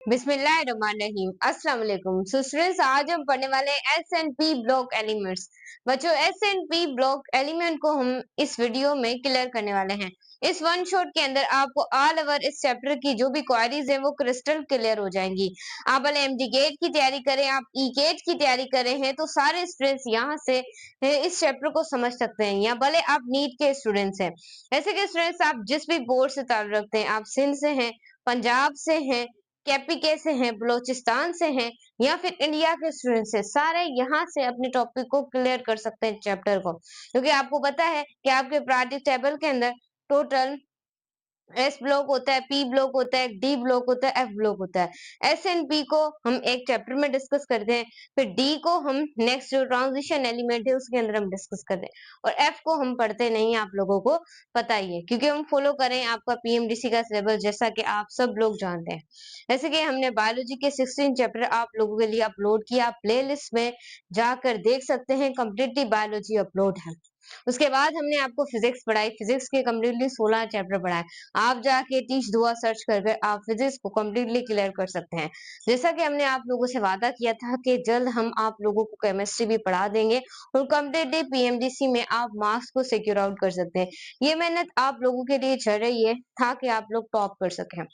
बिस्मिल्लाहिर्रहमानिर्रहीम। अस्सलाम वालेकुम। सो स्टूडेंट्स, आज हम पढ़ने वाले हैं S and P block elements. बच्चों, S and P block element को हम इस वीडियो में क्लियर करने वाले हैं। इस वन शॉट के अंदर आपको ऑल ओवर इस चैप्टर की जो भी क्वेरीज है वो क्रिस्टल क्लियर हो जाएंगी। आप भले एमडी गेट की तैयारी करें, आप ई गेट की तैयारी करें हैं, तो सारे स्टूडेंट्स यहाँ से इस चैप्टर को समझ सकते हैं, या भले आप नीट के स्टूडेंट्स हैं। ऐसे के स्टूडेंट्स आप जिस भी बोर्ड से ताल्लुक रखते हैं, आप सिंध से हैं, पंजाब से हैं, केपीके से हैं, बलोचिस्तान से हैं, या फिर इंडिया के स्टूडेंट्स हैं, सारे यहाँ से अपने टॉपिक को क्लियर कर सकते हैं चैप्टर को। क्योंकि आपको पता है कि आपके प्रायोरिटी टेबल के अंदर टोटल एस ब्लॉक होता है, पी ब्लॉक होता है, डी ब्लॉक होता है, एफ ब्लॉक होता है। एस एंड पी को हम एक चैप्टर में डिस्कस करते हैं, फिर डी को हम नेक्स्ट जो ट्रांजिशन एलिमेंट है उसके अंदर हम डिस्कस करते हैं, और एफ को हम पढ़ते नहीं, आप लोगों को पता ही है, क्योंकि हम फॉलो करें आपका पीएमडीसी का सिलेबस, जैसा कि आप सब लोग जानते हैं। जैसे कि हमने बायोलॉजी के 16 चैप्टर आप लोगों के लिए अपलोड किया, प्ले लिस्ट में जाकर देख सकते हैं, कम्प्लीटली बायोलॉजी अपलोड है। उसके बाद हमने आपको फिजिक्स पढ़ाई, फिजिक्स के कम्प्लीटली 16 चैप्टर पढ़ाए। आप जाके टीच दुआ सर्च कर आप फिजिक्स को कम्प्लीटली क्लियर कर सकते हैं। जैसा कि हमने आप लोगों से वादा किया था कि जल्द हम आप लोगों को केमिस्ट्री भी पढ़ा देंगे, और कम्प्लीटली पीएमडीसी में आप मार्क्स को सिक्योर आउट कर सकते हैं। ये मेहनत आप लोगों के लिए चल रही है ताकि आप लोग टॉप कर सकें।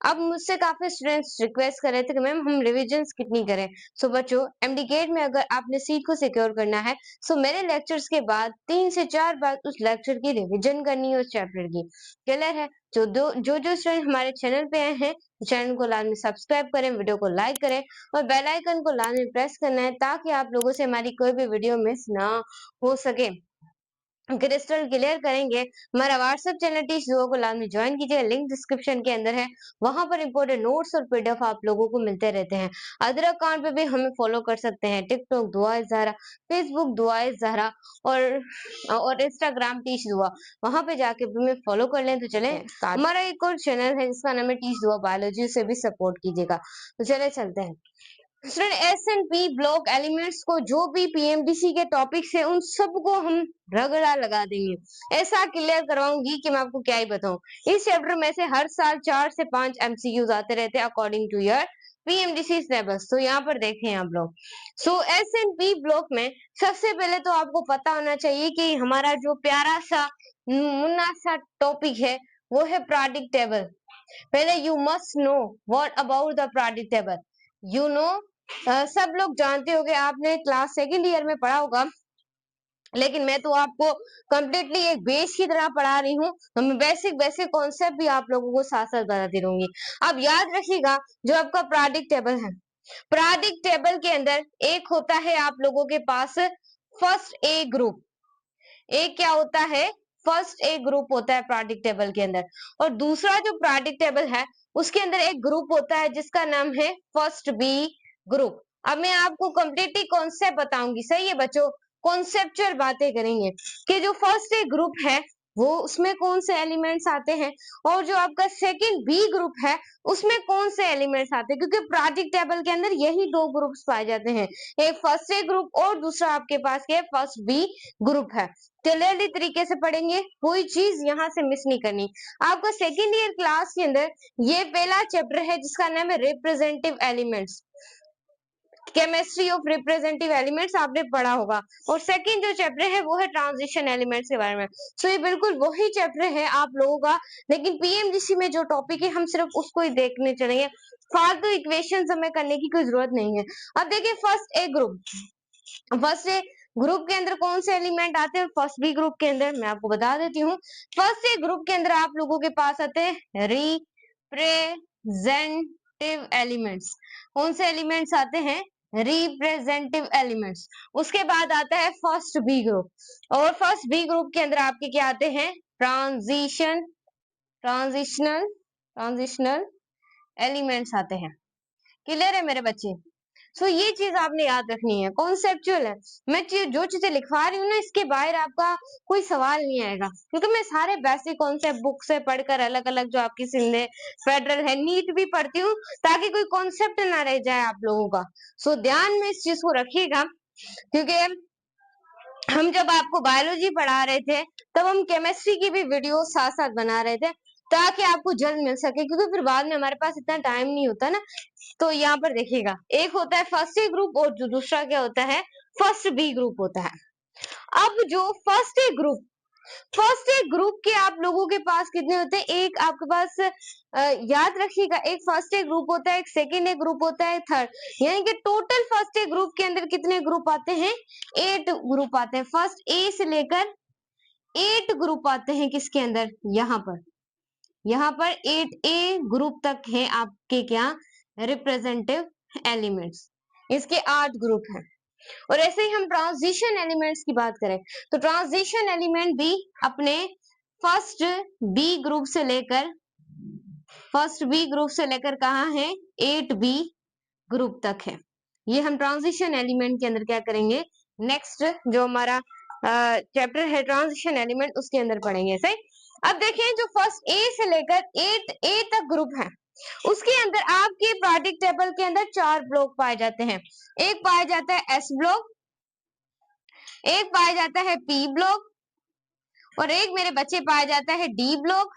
अब मुझसे काफी स्टूडेंट्स रिक्वेस्ट कर रहे थे कि मैम हम रिविजन कितनी करें। सो बच्चों, एमडीकेट में अगर आपने सीट को सिक्योर करना है, सो मेरे लेक्चर्स के बाद 3 से 4 बार उस लेक्चर की रिवीजन करनी है, उस चैप्टर की। क्लियर है? जो स्टूडेंट हमारे चैनल पे आए हैं, चैनल को लाजमी सब्सक्राइब करें, वीडियो को लाइक करें, और बेल आइकन को लाजमी प्रेस करना है, ताकि आप लोगों से हमारी कोई भी वीडियो मिस ना हो सके। क्रिस्टल क्लियर करेंगे। हमारा व्हाट्सएप चैनल टीच दुआ को लाजमी ज्वाइन कीजिए, लिंक डिस्क्रिप्शन के अंदर है। वहां पर इंपोर्टेंट नोट्स और पीडीएफ आप लोगों को मिलते रहते हैं। अदर अकाउंट पे भी हमें फॉलो कर सकते हैं, टिकटॉक दुआ ज़हरा, फेसबुक दुआ ज़हरा, और इंस्टाग्राम टीच दुआ, वहां पे जाके भी हमें फॉलो कर लें। तो चले, हमारा एक और चैनल है जिसका नाम है टीच दुआ बायोलॉजी, उसे भी सपोर्ट कीजिएगा। तो चले चलते हैं student, S and P block elements को जो भी पीएमडीसी के टॉपिक्स है उन सबको हम रगड़ा लगा देंगे। ऐसा क्लियर करवाऊंगी कि मैं आपको क्या ही बताऊं। इस चैप्टर में से हर साल 4 से 5 एमसीक्यूज आते रहते हैं according to your PMDC syllabus. तो यहाँ पर देखें आप लोग। So S and P block में सबसे पहले तो आपको पता होना चाहिए कि हमारा जो प्यारा सा मुन्ना सा टॉपिक है वो है पीरियोडिक टेबल। पहले you must know what about the periodic table. You know, सब लोग जानते होंगे, आपने क्लास सेकंड ईयर में पढ़ा होगा, लेकिन मैं तो आपको कंप्लीटली एक बेस की तरह पढ़ा रही हूँ। हम बेसिक बेसिक कॉन्सेप्ट भी आप लोगों को साथ साथ बताती रहूंगी। अब याद रखिएगा, जो आपका पीरियोडिक टेबल है, पीरियोडिक टेबल के अंदर एक होता है आप लोगों के पास फर्स्ट ए ग्रुप। एक क्या होता है? फर्स्ट ए ग्रुप होता है पीरियोडिक टेबल के अंदर, और दूसरा जो पीरियोडिक टेबल है उसके अंदर एक ग्रुप होता है जिसका नाम है फर्स्ट बी ग्रुप। अब मैं आपको कंप्लीटली कॉन्सेप्ट बताऊंगी, सही है बच्चों? कॉन्सेप्चुअल बातें करेंगे कि जो फर्स्ट ए ग्रुप है वो उसमें कौन से एलिमेंट्स आते हैं, और जो आपका सेकंड बी ग्रुप है उसमें कौन से एलिमेंट्स आते हैं, क्योंकि पीरियोडिक टेबल के अंदर यही दो ग्रुप्स पाए जाते हैं, एक फर्स्ट ए ग्रुप और दूसरा आपके पास क्या है? फर्स्ट बी ग्रुप है। क्लियरली तरीके से पढ़ेंगे, कोई चीज यहाँ से मिस नहीं करनी। आपका सेकेंड ईयर क्लास के अंदर ये पहला चैप्टर है जिसका नाम है representative elements. Chemistry of representative elements आपने पढ़ा होगा, और सेकंड जो चैप्टर है वो है ट्रांजिशन एलिमेंट्स के बारे में। सो ये बिल्कुल वही चैप्टर है आप लोगों का, लेकिन पीएमजीसी में जो टॉपिक है हम सिर्फ उसको ही देखने चलेंगे, फालतू इक्वेशंस हमें करने की कोई जरूरत नहीं है। अब देखिए, first A group, first A group के अंदर कौन से एलिमेंट आते हैं? फर्स्ट बी ग्रुप के अंदर मैं आपको बता देती हूँ। फर्स्ट ए ग्रुप के अंदर आप लोगों के पास आते हैं रिप्रेजेंटेटिव एलिमेंट्स। कौन से एलिमेंट्स आते हैं? Representative elements. उसके बाद आता है फर्स्ट बी ग्रुप, और फर्स्ट बी ग्रुप के अंदर आपके क्या आते हैं? ट्रांजिशनल ट्रांजिशनल एलिमेंट्स आते हैं। क्लियर है मेरे बच्चे? सो ये चीज आपने याद रखनी है, कॉन्सेप्चुअल है। मैं जो चीजें लिखवा रही हूँ ना, इसके बाहर आपका कोई सवाल नहीं आएगा, क्योंकि मैं सारे बेसिक कॉन्सेप्ट बुक से पढ़कर अलग अलग जो आपकी सिंधे फेडरल है, नीट भी पढ़ती हूँ, ताकि कोई कॉन्सेप्ट ना रह जाए आप लोगों का। सो ध्यान में इस चीज को रखिएगा, क्योंकि हम जब आपको बायोलॉजी पढ़ा रहे थे तब हम केमिस्ट्री की भी वीडियो साथ साथ बना रहे थे, ताकि आपको जल्द मिल सके, क्योंकि फिर बाद में हमारे पास इतना टाइम नहीं होता ना। तो यहाँ पर देखिएगा, एक होता है फर्स्ट ए ग्रुप और जो दूसरा क्या होता है, फर्स्ट बी ग्रुप होता है। अब जो फर्स्ट ए ग्रुप के आप लोगों के पास कितने होते हैं, एक आपके पास याद रखिएगा, एक फर्स्ट ए ग्रुप होता है, एक सेकेंड ए ग्रुप होता है, थर्ड, यानी कि टोटल फर्स्ट ए ग्रुप के अंदर कितने ग्रुप आते हैं, 8 ग्रुप आते हैं। फर्स्ट ए से लेकर 8 ग्रुप आते हैं किसके अंदर, यहाँ पर 8A ग्रुप तक है आपके क्या, रिप्रेजेंटेटिव एलिमेंट्स, इसके 8 ग्रुप हैं। और ऐसे ही हम ट्रांजिशन एलिमेंट्स की बात करें तो ट्रांजिशन एलिमेंट भी अपने फर्स्ट बी ग्रुप से लेकर कहाँ है, 8B ग्रुप तक है। ये हम ट्रांजिशन एलिमेंट के अंदर क्या करेंगे, नेक्स्ट जो हमारा चैप्टर है ट्रांजिशन एलिमेंट, उसके अंदर पढ़ेंगे। सही। अब देखें, जो फर्स्ट ए से लेकर 8A तक ग्रुप है, उसके अंदर आपके प्रोडक्ट टेबल के अंदर 4 ब्लॉक पाए जाते हैं। एक पाया जाता है एस ब्लॉक, एक पाया जाता है पी ब्लॉक, और एक मेरे बच्चे पाया जाता है डी ब्लॉक,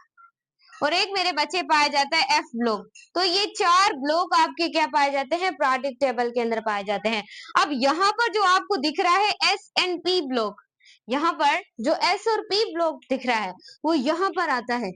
और एक मेरे बच्चे पाया जाता है एफ ब्लॉक। तो ये 4 ब्लॉक आपके क्या पाए जाते हैं, प्रोडक्ट टेबल के अंदर पाए जाते हैं। अब यहाँ पर जो आपको दिख रहा है एस एंड पी ब्लॉक, यहाँ पर जो एस और पी ब्लॉक दिख रहा है वो यहाँ पर आता है।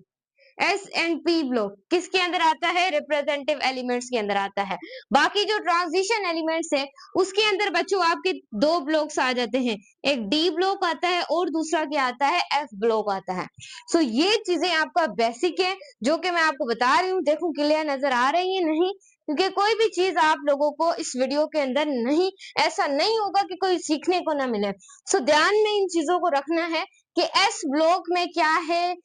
एस एंड पी ब्लॉक किसके अंदर आता है, रिप्रेजेंटेटिव एलिमेंट्स के अंदर आता है। बाकी जो ट्रांजिशन एलिमेंट्स है उसके अंदर बच्चों आपके 2 ब्लॉक्स आ जाते हैं, एक डी ब्लॉक आता है और दूसरा क्या आता है, एफ ब्लॉक आता है। सो ये चीजें आपका बेसिक है जो कि मैं आपको बता रही हूँ। देखो क्लियर नजर आ रही है नहीं, क्योंकि कोई भी चीज आप लोगों को इस वीडियो के अंदर नहीं, ऐसा नहीं होगा कि कोई सीखने को ना मिले। सो ध्यान में इन चीजों को रखना है कि एस ब्लॉक में क्या है,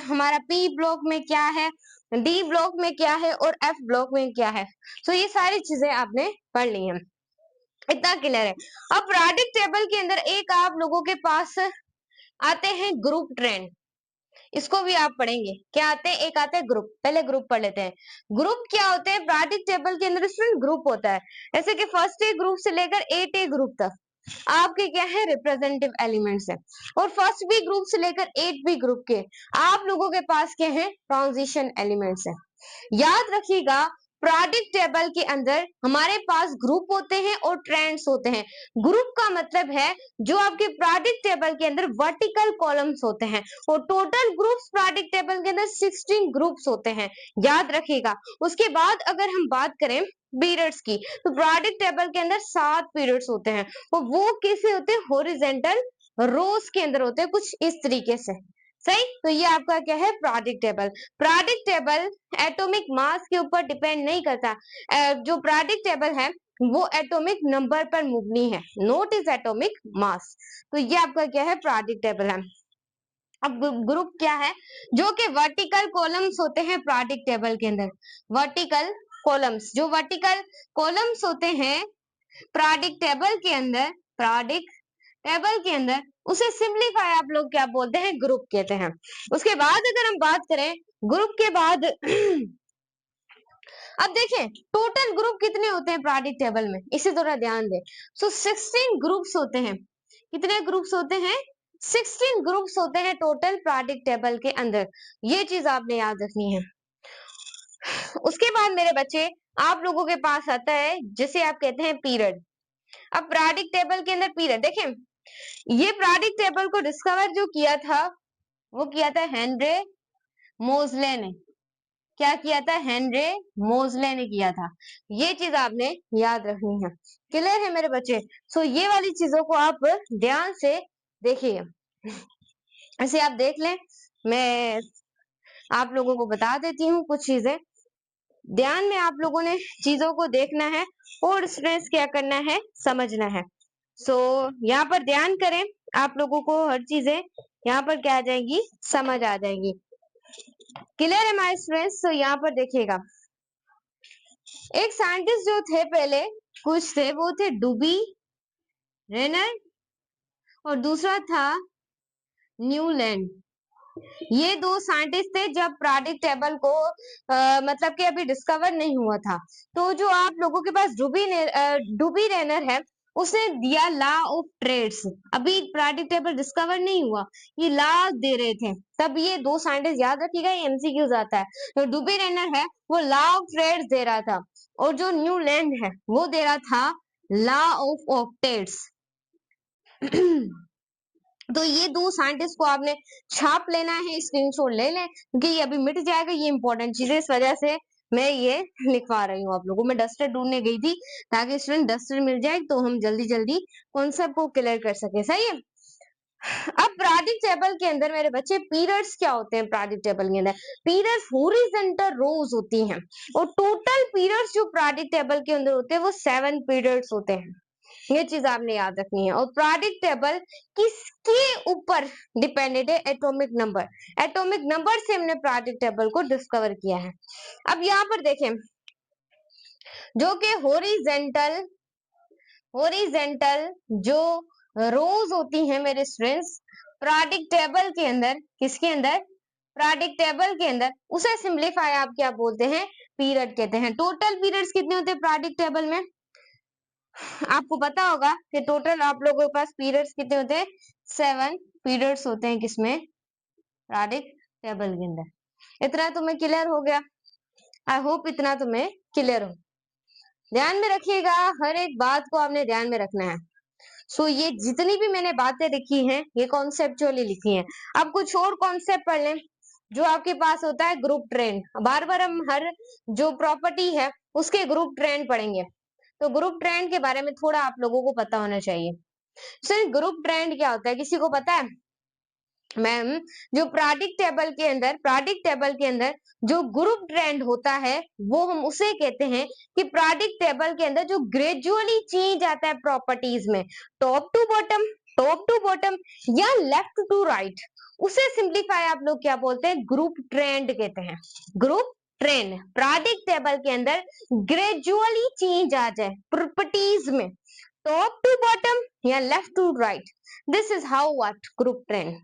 हमारा पी ब्लॉक में क्या है, डी ब्लॉक में क्या है और एफ ब्लॉक में क्या है। तो ये सारी चीजें आपने पढ़ ली हैं, इतना क्लियर है। अब प्रोडक्ट टेबल के अंदर एक आप लोगों के पास आते हैं ग्रुप ट्रेंड, इसको भी आप पढ़ेंगे। क्या आते हैं, एक आते हैं ग्रुप, पहले ग्रुप पढ़ लेते हैं। ग्रुप क्या होते हैं, प्रोडक्ट टेबल के अंदर स्टूडेंट ग्रुप होता है, जैसे कि फर्स्ट ए ग्रुप से लेकर 8A ग्रुप तक आपके क्या है, रिप्रेजेंटेटिव एलिमेंट्स है। और फर्स्ट बी ग्रुप से लेकर 8B ग्रुप के आप लोगों के पास क्या है, ट्रांजिशन एलिमेंट्स है। याद रखिएगा, प्रोडक्ट टेबल के अंदर हमारे पास ग्रुप होते हैं और ट्रेंड्स होते हैं। ग्रुप का मतलब है जो आपके प्रोडक्ट टेबल के अंदर वर्टिकल कॉलम्स होते हैं, और टोटल ग्रुप्स प्रोडक्ट टेबल के अंदर 16 ग्रुप्स होते हैं, याद रखिएगा। उसके बाद अगर हम बात करें पीरियड्स की, तो प्रोडक्ट टेबल के अंदर 7 पीरियड्स होते हैं, और वो कैसे होते हैं, हॉरिजॉन्टल रोज के अंदर होते हैं, कुछ इस तरीके से। सही। तो ये आपका क्या है, product table. Product table atomic mass के ऊपर डिपेंड नहीं करता, जो प्रोडक्ट टेबल है वो एटॉमिक नंबर पर मुबनी है, नोट इज एटॉमिक मास। तो ये आपका क्या है, प्रोडक्ट टेबल है। अब ग्रुप क्या है, जो कि वर्टिकल कॉलम्स होते हैं प्रोडक्ट टेबल के अंदर। वर्टिकल कॉलम्स, जो वर्टिकल कॉलम्स होते हैं प्रोडक्ट टेबल के अंदर उसे सिंपलीफाई आप लोग क्या बोलते हैं, ग्रुप कहते हैं। उसके बाद अगर हम बात करें ग्रुप के बाद अब देखें टोटल ग्रुप कितने होते हैं प्रोडक्ट टेबल में, इसे थोड़ा ध्यान दें। सो 16 ग्रुप्स होते हैं। कितने ग्रुप्स होते हैं, 16 ग्रुप्स होते हैं टोटल प्रोडक्ट टेबल के अंदर। ये चीज आपने याद रखनी है। उसके बाद मेरे बच्चे आप लोगों के पास आता है जिसे आप कहते हैं पीरियड। अब प्रोडक्ट टेबल के अंदर पीरियड देखें, ये प्रोडक्ट टेबल को डिस्कवर जो किया था वो किया था हेनरी मोजले ने। क्या किया था, हेनरी मोजले ने किया था। ये चीज आपने याद रखनी है। क्लियर है मेरे बच्चे। सो ये वाली चीजों को आप ध्यान से देखिए, ऐसे आप देख लें। मैं आप लोगों को बता देती हूँ कुछ चीजें, ध्यान में आप लोगों ने चीजों को देखना है और स्ट्रेस क्या करना है, समझना है। सो यहाँ पर ध्यान करें, आप लोगों को हर चीजें यहाँ पर क्या आ जाएगी, समझ आ जाएगी। क्लियर है माय स्टूडेंट्स। तो यहाँ पर देखिएगा, एक साइंटिस्ट जो थे पहले कुछ थे, वो थे डुबी रेनर और दूसरा था न्यूलैंड। ये 2 साइंटिस्ट थे जब प्रोडक्ट टेबल को मतलब कि अभी डिस्कवर नहीं हुआ था। तो जो आप लोगों के पास डुबी रेनर है उसने दिया लॉ ऑफ ट्रेड्स। अभी पीरियोडिक टेबल डिस्कवर नहीं हुआ, ये लॉ दे रहे थे। तब ये दो साइंटिस्ट, याद रखिएगा, ये एमसीक्यूज आता है। तो डुबी रेनर है वो लॉ ऑफ ट्रेड्स दे रहा था, और जो न्यू लैंड है वो दे रहा था लॉ ऑफ ऑक्टेट्स। तो ये दो साइंटिस्ट को आपने छाप लेना है, स्क्रीनशॉट ले लें, क्योंकि ये अभी मिट जाएगा। ये इंपॉर्टेंट चीज है, इस वजह से मैं ये लिखवा रही हूँ आप लोगों को। मैं डस्टर ढूंढने गई थी ताकि स्टूडेंट डस्टर मिल जाए तो हम जल्दी जल्दी कॉन्सेप्ट को क्लियर कर सके। सही है। अब पीरियोडिक टेबल के अंदर मेरे बच्चे पीरियड्स क्या होते हैं? पीरियोडिक टेबल के अंदर पीरियड्स हॉरिजॉन्टल रोज होती हैं, और टोटल पीरियड्स जो पीरियोडिक टेबल के अंदर होते हैं वो 7 पीरियड्स होते हैं। ये चीज आपने याद रखनी है। और पीरियोडिक टेबल किसके ऊपर डिपेंडेंट है? Atomic number. एटॉमिक नंबर से हमने पीरियोडिक टेबल को डिस्कवर किया है। अब यहाँ पर देखें, जो कि हॉरिजॉन्टल जो रोज होती हैं मेरे स्टूडेंट्स पीरियोडिक टेबल के अंदर, किसके अंदर? पीरियोडिक टेबल के अंदर, उसे सिंप्लीफाई आप क्या बोलते हैं? पीरियड कहते हैं। टोटल पीरियड्स कितने होते हैं पीरियोडिक टेबल में? आपको पता होगा कि टोटल आप लोगों के पास पीरियड्स कितने होते हैं? 7 पीरियड्स होते हैं। किसमें? पीरियोडिक टेबल के अंदर। इतना तुम्हें क्लियर हो गया? आई होप इतना तुम्हें क्लियर हो। ध्यान में रखिएगा, हर एक बात को आपने ध्यान में रखना है। सो ये जितनी भी मैंने बातें लिखी हैं ये कॉन्सेप्चुअली लिखी हैं। अब कुछ और कॉन्सेप्ट पढ़ लें। जो आपके पास होता है ग्रुप ट्रेंड, बार बार हम हर जो प्रॉपर्टी है उसके ग्रुप ट्रेंड पढ़ेंगे। तो ग्रुप ट्रेंड के बारे में थोड़ा आप लोगों को पता होना चाहिए। सर ग्रुप ट्रेंड क्या होता है, किसी को पता है? मैम, जो पीरियोडिक टेबल के अंदर जो ग्रुप ट्रेंड होता है वो हम उसे कहते हैं कि पीरियोडिक टेबल के अंदर जो ग्रेजुअली चेंज आता है प्रॉपर्टीज में, टॉप टू बॉटम या लेफ्ट टू राइट, उसे सिंप्लीफाई आप लोग क्या बोलते हैं? ग्रुप ट्रेंड कहते हैं। ग्रुप ट्रेंड पीरियोडिक टेबल के अंदर ग्रेजुअली चेंज आ जाए प्रॉपर्टीज में, टॉप टू बॉटम या left to right, this is how what group trend.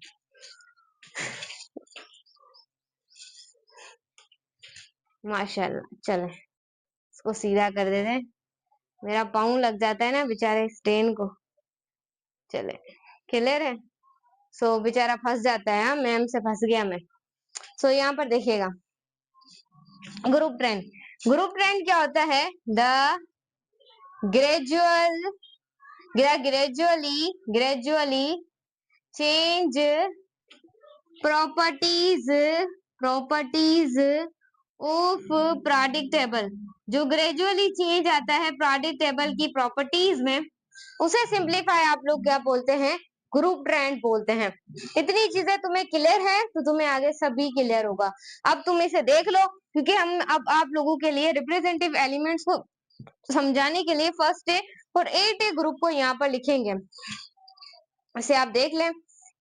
माशाल्लाह, चले इसको सीधा कर देते हैं। मेरा पाँव लग जाता है ना बेचारे स्टेन को। चले, क्लियर है? सो बेचारा फंस जाता है। हाँ, मैम से फंस गया मैं। सो यहाँ पर देखिएगा, ग्रुप ट्रेंड क्या होता है? The gradually change properties of periodic table, जो ग्रेजुअली चेंज आता है पीरियोडिक टेबल की प्रॉपर्टीज में, उसे सिंप्लीफाई आप लोग क्या बोलते हैं? ग्रुप ट्रेंड बोलते हैं। इतनी चीजें तुम्हें क्लियर है तो तुम्हें आगे सभी क्लियर होगा। अब तुम इसे देख लो, क्योंकि हम अब आप लोगों के लिए रिप्रेजेंटेटिव एलिमेंट्स को समझाने के लिए फर्स्ट डे और 8 डे ग्रुप को यहाँ पर लिखेंगे। इसे आप देख लें।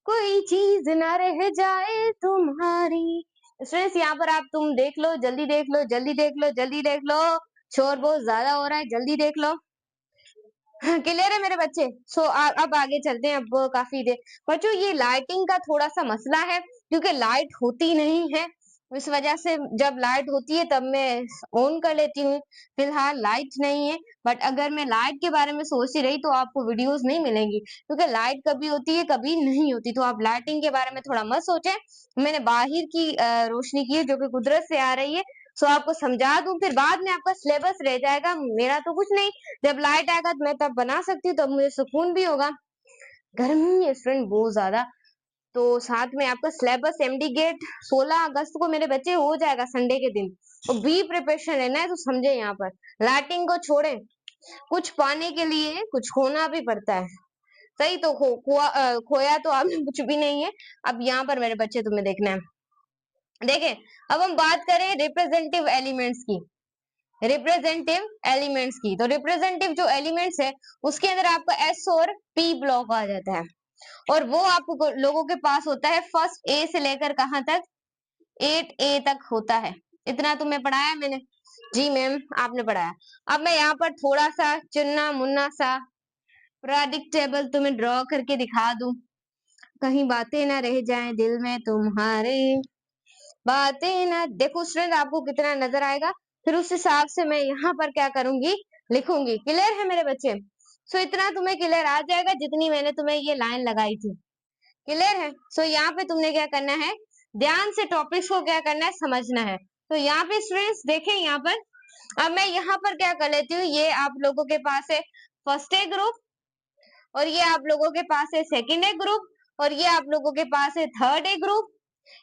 कोई चीज ना रह जाए तुम्हारी। स्टूडेंट्स यहाँ पर आप तुम देख लो, जल्दी देख लो, जल्दी देख लो, जल्दी देख लो। शोर बहुत ज्यादा हो रहा है, जल्दी देख लो। क्लियर है मेरे बच्चे? सो अब आगे चलते हैं। अब काफी देर बच्चों, ये लाइटिंग का थोड़ा सा मसला है, क्योंकि लाइट होती नहीं है। इस वजह से जब लाइट होती है तब मैं ऑन कर लेती हूँ। फिलहाल लाइट नहीं है, बट अगर मैं लाइट के बारे में सोचती रही तो आपको वीडियोस नहीं मिलेंगी, क्योंकि लाइट कभी होती है कभी नहीं होती। तो आप लाइटिंग के बारे में थोड़ा मत सोचें। मैंने बाहर की रोशनी की है जो कि कुदरत से आ रही है। सो आपको समझा दूं, फिर बाद में आपका सिलेबस रह जाएगा। मेरा तो कुछ नहीं, जब लाइट आएगा तो मैं तब बना सकती हूँ, तब मुझे सुकून भी होगा। गर्मी है स्टूडेंट बहुत ज्यादा, तो साथ में आपका सिलेबस एमडी गेट 16 अगस्त को मेरे बच्चे हो जाएगा संडे के दिन। तो बी प्रिपरेशन लेना है तो समझे, यहाँ पर लाइटिंग को छोड़े, कुछ पाने के लिए कुछ खोना भी पड़ता है। सही तो खोया तो आपने कुछ भी नहीं है। अब यहाँ पर मेरे बच्चे तुम्हें देखना है। देखें, अब हम बात करें रिप्रेजेंटेटिव एलिमेंट्स की। तो रिप्रेजेंटेटिव जो एलिमेंट्स है उसके अंदर आपका एस और पी ब्लॉक आ जाता है, और वो आप लोगों के पास होता है फर्स्ट ए से लेकर कहां तक? 8A तक होता है। इतना तुम्हें पढ़ाया मैंने? जी मैम, आपने पढ़ाया। अब मैं यहाँ पर थोड़ा सा चुन्ना मुन्ना सा पीरियोडिक टेबल तुम्हें ड्रॉ करके दिखा दूं, कहीं बातें ना रह जाएं दिल में तुम्हारे, बातें ना। देखो स्टूडेंट, आपको कितना नजर आएगा, फिर उस हिसाब से मैं यहाँ पर क्या करूंगी? लिखूंगी। क्लियर है मेरे बच्चे? सो इतना तुम्हें क्लियर आ जाएगा जितनी मैंने तुम्हें ये लाइन लगाई थी। क्लियर है? सो यहाँ पे तुमने क्या करना है, ध्यान से टॉपिक्स को क्या करना है, समझना है। तो यहाँ पे स्टूडेंट्स देखें, यहाँ पर अब मैं यहाँ पर क्या कर लेती हूँ, ये आप लोगों के पास है फर्स्ट ए ग्रुप, और ये आप लोगों के पास है सेकंड ए ग्रुप, और ये आप लोगों के पास है थर्ड ए ग्रुप,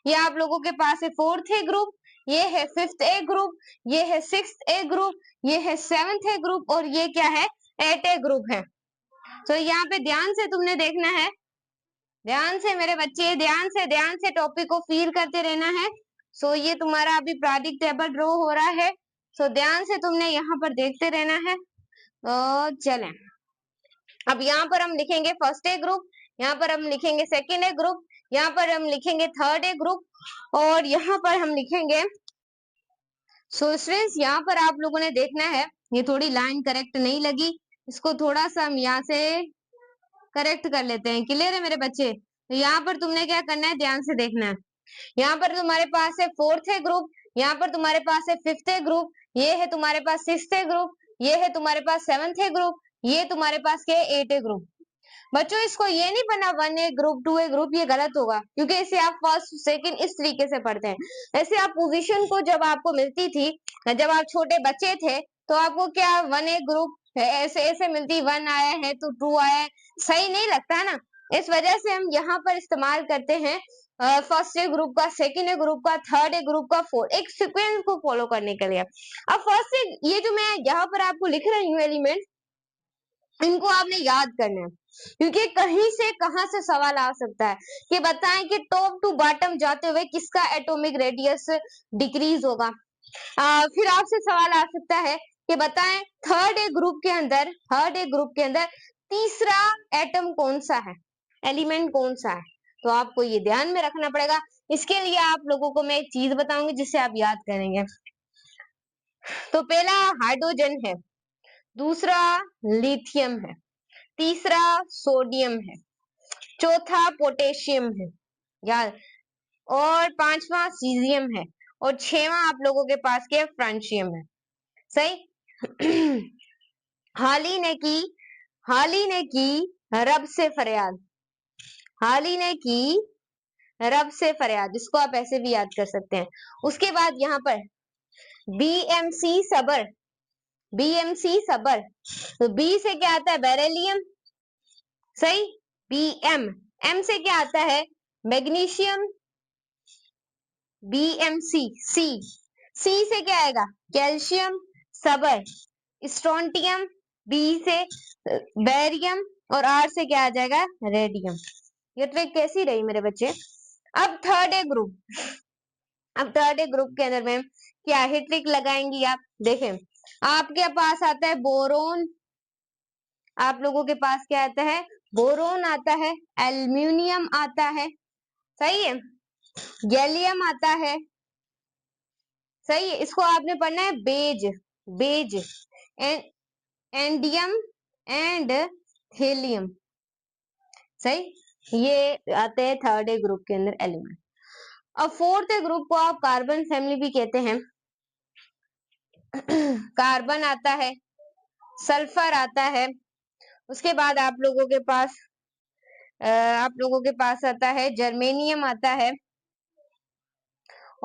ये आप लोगों के पास है फोर्थ ए ग्रुप, ये है फिफ्थ ए ग्रुप, ये है सिक्स्थ ए ग्रुप, ये है सेवंथ ए ग्रुप, और ये क्या है, एट ए ग्रुप है। तो यहाँ पे ध्यान से तुमने देखना है, ध्यान से मेरे बच्चे, ध्यान से टॉपिक को फील करते रहना है। सो ये तुम्हारा अभी प्रादिक टेबल ड्रॉ हो रहा है, सो ध्यान से तुमने यहाँ पर देखते रहना है। तो चलें, अब यहाँ पर हम लिखेंगे फर्स्ट ए ग्रुप, यहाँ पर हम लिखेंगे सेकेंड ए ग्रुप, यहाँ पर हम लिखेंगे थर्ड ए ग्रुप, और यहाँ पर हम लिखेंगे। सो स्टूडेंट्स यहाँ पर आप लोगों ने देखना है, ये थोड़ी लाइन करेक्ट नहीं लगी, इसको थोड़ा सा हम यहाँ से करेक्ट कर लेते हैं। क्लियर है मेरे बच्चे? तो यहाँ पर तुमने क्या करना है, ध्यान से देखना है। यहाँ पर तुम्हारे पास है फोर्थ ए ग्रुप, यहाँ पर तुम्हारे पास है फिफ्थ ए ग्रुप, ये है तुम्हारे पास सिक्स्थ ए ग्रुप, ये है तुम्हारे पास सेवंथ ए ग्रुप, ये तुम्हारे पास क्या है, एट ए ग्रुप। बच्चों इसको ये नहीं बना one A group two A group, ये गलत होगा, क्योंकि इसे आप फर्स्ट सेकंड इस तरीके से पढ़ते हैं। ऐसे आप पोजीशन को जब आपको मिलती थी, जब आप छोटे बच्चे थे, तो आपको क्या वन ए ग्रुप ऐसे ऐसे मिलती, वन आया है तो टू आया है, सही नहीं लगता ना। इस वजह से हम यहाँ पर इस्तेमाल करते हैं फर्स्ट ए ग्रुप का, सेकंड ए ग्रुप का, थर्ड ए ग्रुप का, फोर्थ, एक सीक्वेंस को फॉलो करने के लिए। अब फर्स्ट ये जो मैं यहाँ पर आपको लिख रही हूँ एलिमेंट, इनको आपने याद करना है, क्योंकि कहीं से कहां से सवाल आ सकता है कि बताएं कि टॉप टू बॉटम जाते हुए किसका एटॉमिक रेडियस डिक्रीज होगा। फिर आपसे सवाल आ सकता है कि बताएं थर्ड ए ग्रुप के अंदर तीसरा एटम कौन सा है, एलिमेंट कौन सा है। तो आपको ये ध्यान में रखना पड़ेगा। इसके लिए आप लोगों को मैं एक चीज बताऊंगी जिससे आप याद करेंगे। तो पहला हाइड्रोजन है, दूसरा लिथियम है, तीसरा सोडियम है, चौथा पोटेशियम है यार, और पांचवा सीजियम है, और छठवां आप लोगों के पास क्या, फ्रांशियम है। सही? हाल ही ने की रब से फरियाद, हाल ही ने की रब से फरियाद, जिसको आप ऐसे भी याद कर सकते हैं। उसके बाद यहाँ पर बीएमसी सबर, तो बी से क्या आता है, बेरिलियम। सही? बीएम, एम से क्या आता है, मैग्नीशियम, बीएमसी। सी से क्या आएगा, कैल्शियम, सबर, स्ट्रोंटियम, बी से बेरियम, और आर से क्या आ जाएगा, रेडियम। ये ट्रिक कैसी रही मेरे बच्चे? अब थर्ड ए ग्रुप के अंदर में क्या ही ट्रिक लगाएंगी आप, देखें। आपके पास आता है बोरोन, आप लोगों के पास क्या आता है, बोरोन आता है, एल्यूमिनियम आता है, सही है, गैलियम आता है, सही है। इसको आपने पढ़ना है बेज, एंडियम एंड हेलियम। सही? ये आते हैं थर्ड ए ग्रुप के अंदर एलिमेंट। अब फोर्थ ए ग्रुप को आप कार्बन फैमिली भी कहते हैं। कार्बन आता है, सल्फर आता है, उसके बाद आप लोगों के पास आता है जर्मेनियम आता है,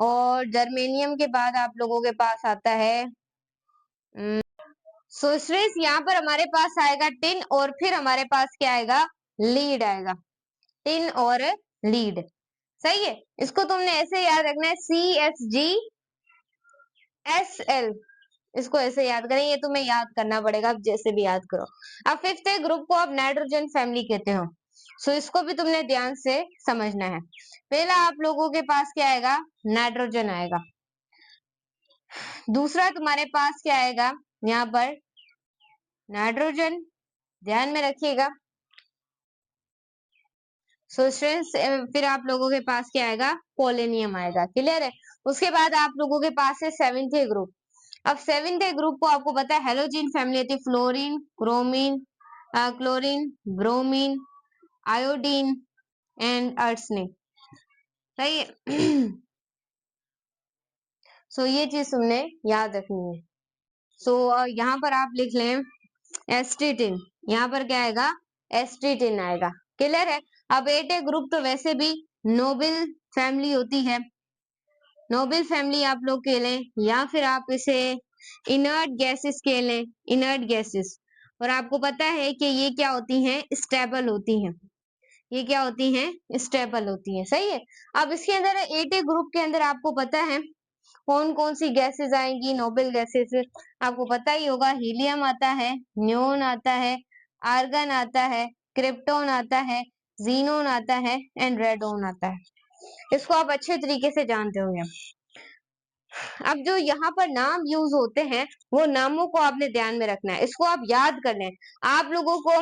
और जर्मेनियम के बाद आप लोगों के पास आता है सोस्ट्रेस। यहाँ पर हमारे पास आएगा टिन, और फिर हमारे पास क्या आएगा, लीड आएगा, टिन और लीड। सही है? इसको तुमने ऐसे याद रखना है, CSgSl, इसको ऐसे याद करें, ये तुम्हें याद करना पड़ेगा, अब जैसे भी याद करो। अब फिफ्थ ग्रुप को आप नाइट्रोजन फैमिली कहते हो, सो इसको भी तुमने ध्यान से समझना है। पहला आप लोगों के पास क्या आएगा, नाइट्रोजन आएगा, दूसरा तुम्हारे पास क्या आएगा, यहाँ पर नाइट्रोजन, ध्यान में रखिएगा। सो स्टूडेंट्स फिर आप लोगों के पास क्या आएगा, पोलेनियम आएगा। क्लियर है? उसके बाद आप लोगों के पास है सेवेंथ ए ग्रुप। अब सेवेंथ ए ग्रुप को आपको पता है हेलोजन फैमिली होती है, fluorine, chlorine, bromine, iodine and arsenic. सही है? सो ये चीज तुमने याद रखनी है। सो यहाँ पर आप लिख लें एस्टिटिन, यहाँ पर क्या आएगा, एस्ट्रीटिन आएगा। क्लियर है। अब 8A ग्रुप तो वैसे भी नोबल फैमिली होती है, नोबल फैमिली आप लोग के लें, या फिर आप इसे इनर्ट गैसेस के लें, इनर्ट गैसेस। और आपको पता है कि ये क्या होती हैं, स्टेबल होती हैं। ये क्या होती हैं, स्टेबल होती हैं। सही है। अब इसके अंदर 8A ग्रुप के अंदर आपको पता है कौन कौन सी गैसेस आएंगी, नोबल गैसेस। आपको पता ही होगा, हीलियम आता है, न्योन आता है, आर्गन आता है, क्रिप्टॉन आता है, जीनोन आता है एंड रेडोन आता है। इसको आप अच्छे तरीके से जानते होंगे। अब जो यहाँ पर नाम यूज होते हैं वो नामों को आपने ध्यान में रखना है, इसको आप याद कर लें। आप लोगों को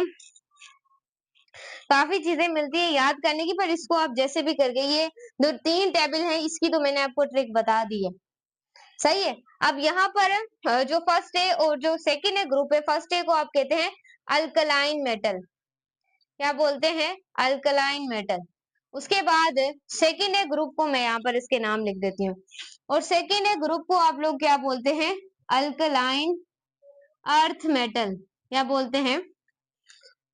काफी चीजें मिलती है याद करने की, पर इसको आप जैसे भी करके, ये जो 3 टेबल है इसकी तो मैंने आपको ट्रिक बता दी है। सही है। अब यहाँ पर जो फर्स्ट ए और जो सेकेंड ए ग्रुप है, फर्स्ट ए को आप कहते हैं अल्कलाइन मेटल। क्या बोलते हैं, अल्कलाइन मेटल। उसके बाद सेकेंड ए ग्रुप को मैं यहाँ पर इसके नाम लिख देती हूँ, और सेकेंड ए ग्रुप को आप लोग क्या बोलते हैं, अल्कलाइन अर्थ मेटल। क्या बोलते हैं,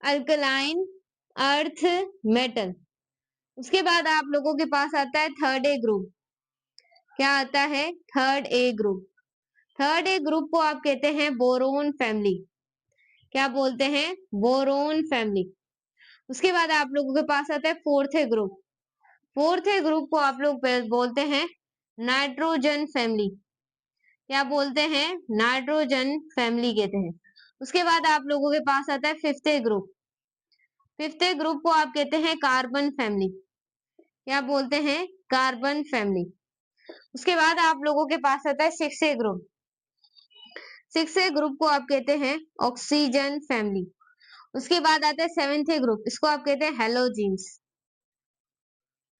अल्कलाइन अर्थ मेटल। उसके बाद आप लोगों के पास आता है थर्ड ए ग्रुप। क्या आता है, third A group. Third A group को आप कहते हैं बोरोन फैमिली। क्या बोलते हैं, बोरोन फैमिली। उसके बाद आप लोगों के पास आता है fourth A group. Fourth A group को आप लोग बोलते हैं नाइट्रोजन फैमिली। क्या बोलते हैं, नाइट्रोजन फैमिली कहते हैं। उसके बाद आप लोगों के पास आता है फिफ्थ ए ग्रुप। फिफ्थ ए ग्रुप को आप कहते हैं कार्बन फैमिली। क्या बोलते हैं, कार्बन फैमिली। उसके बाद आप लोगों के पास आता है six A group. Six A group को आप कहते हैं ऑक्सीजन फैमिली। उसके बाद आता है सेवेंथ ए ग्रुप, इसको आप कहते हैं हेलोजीन्स,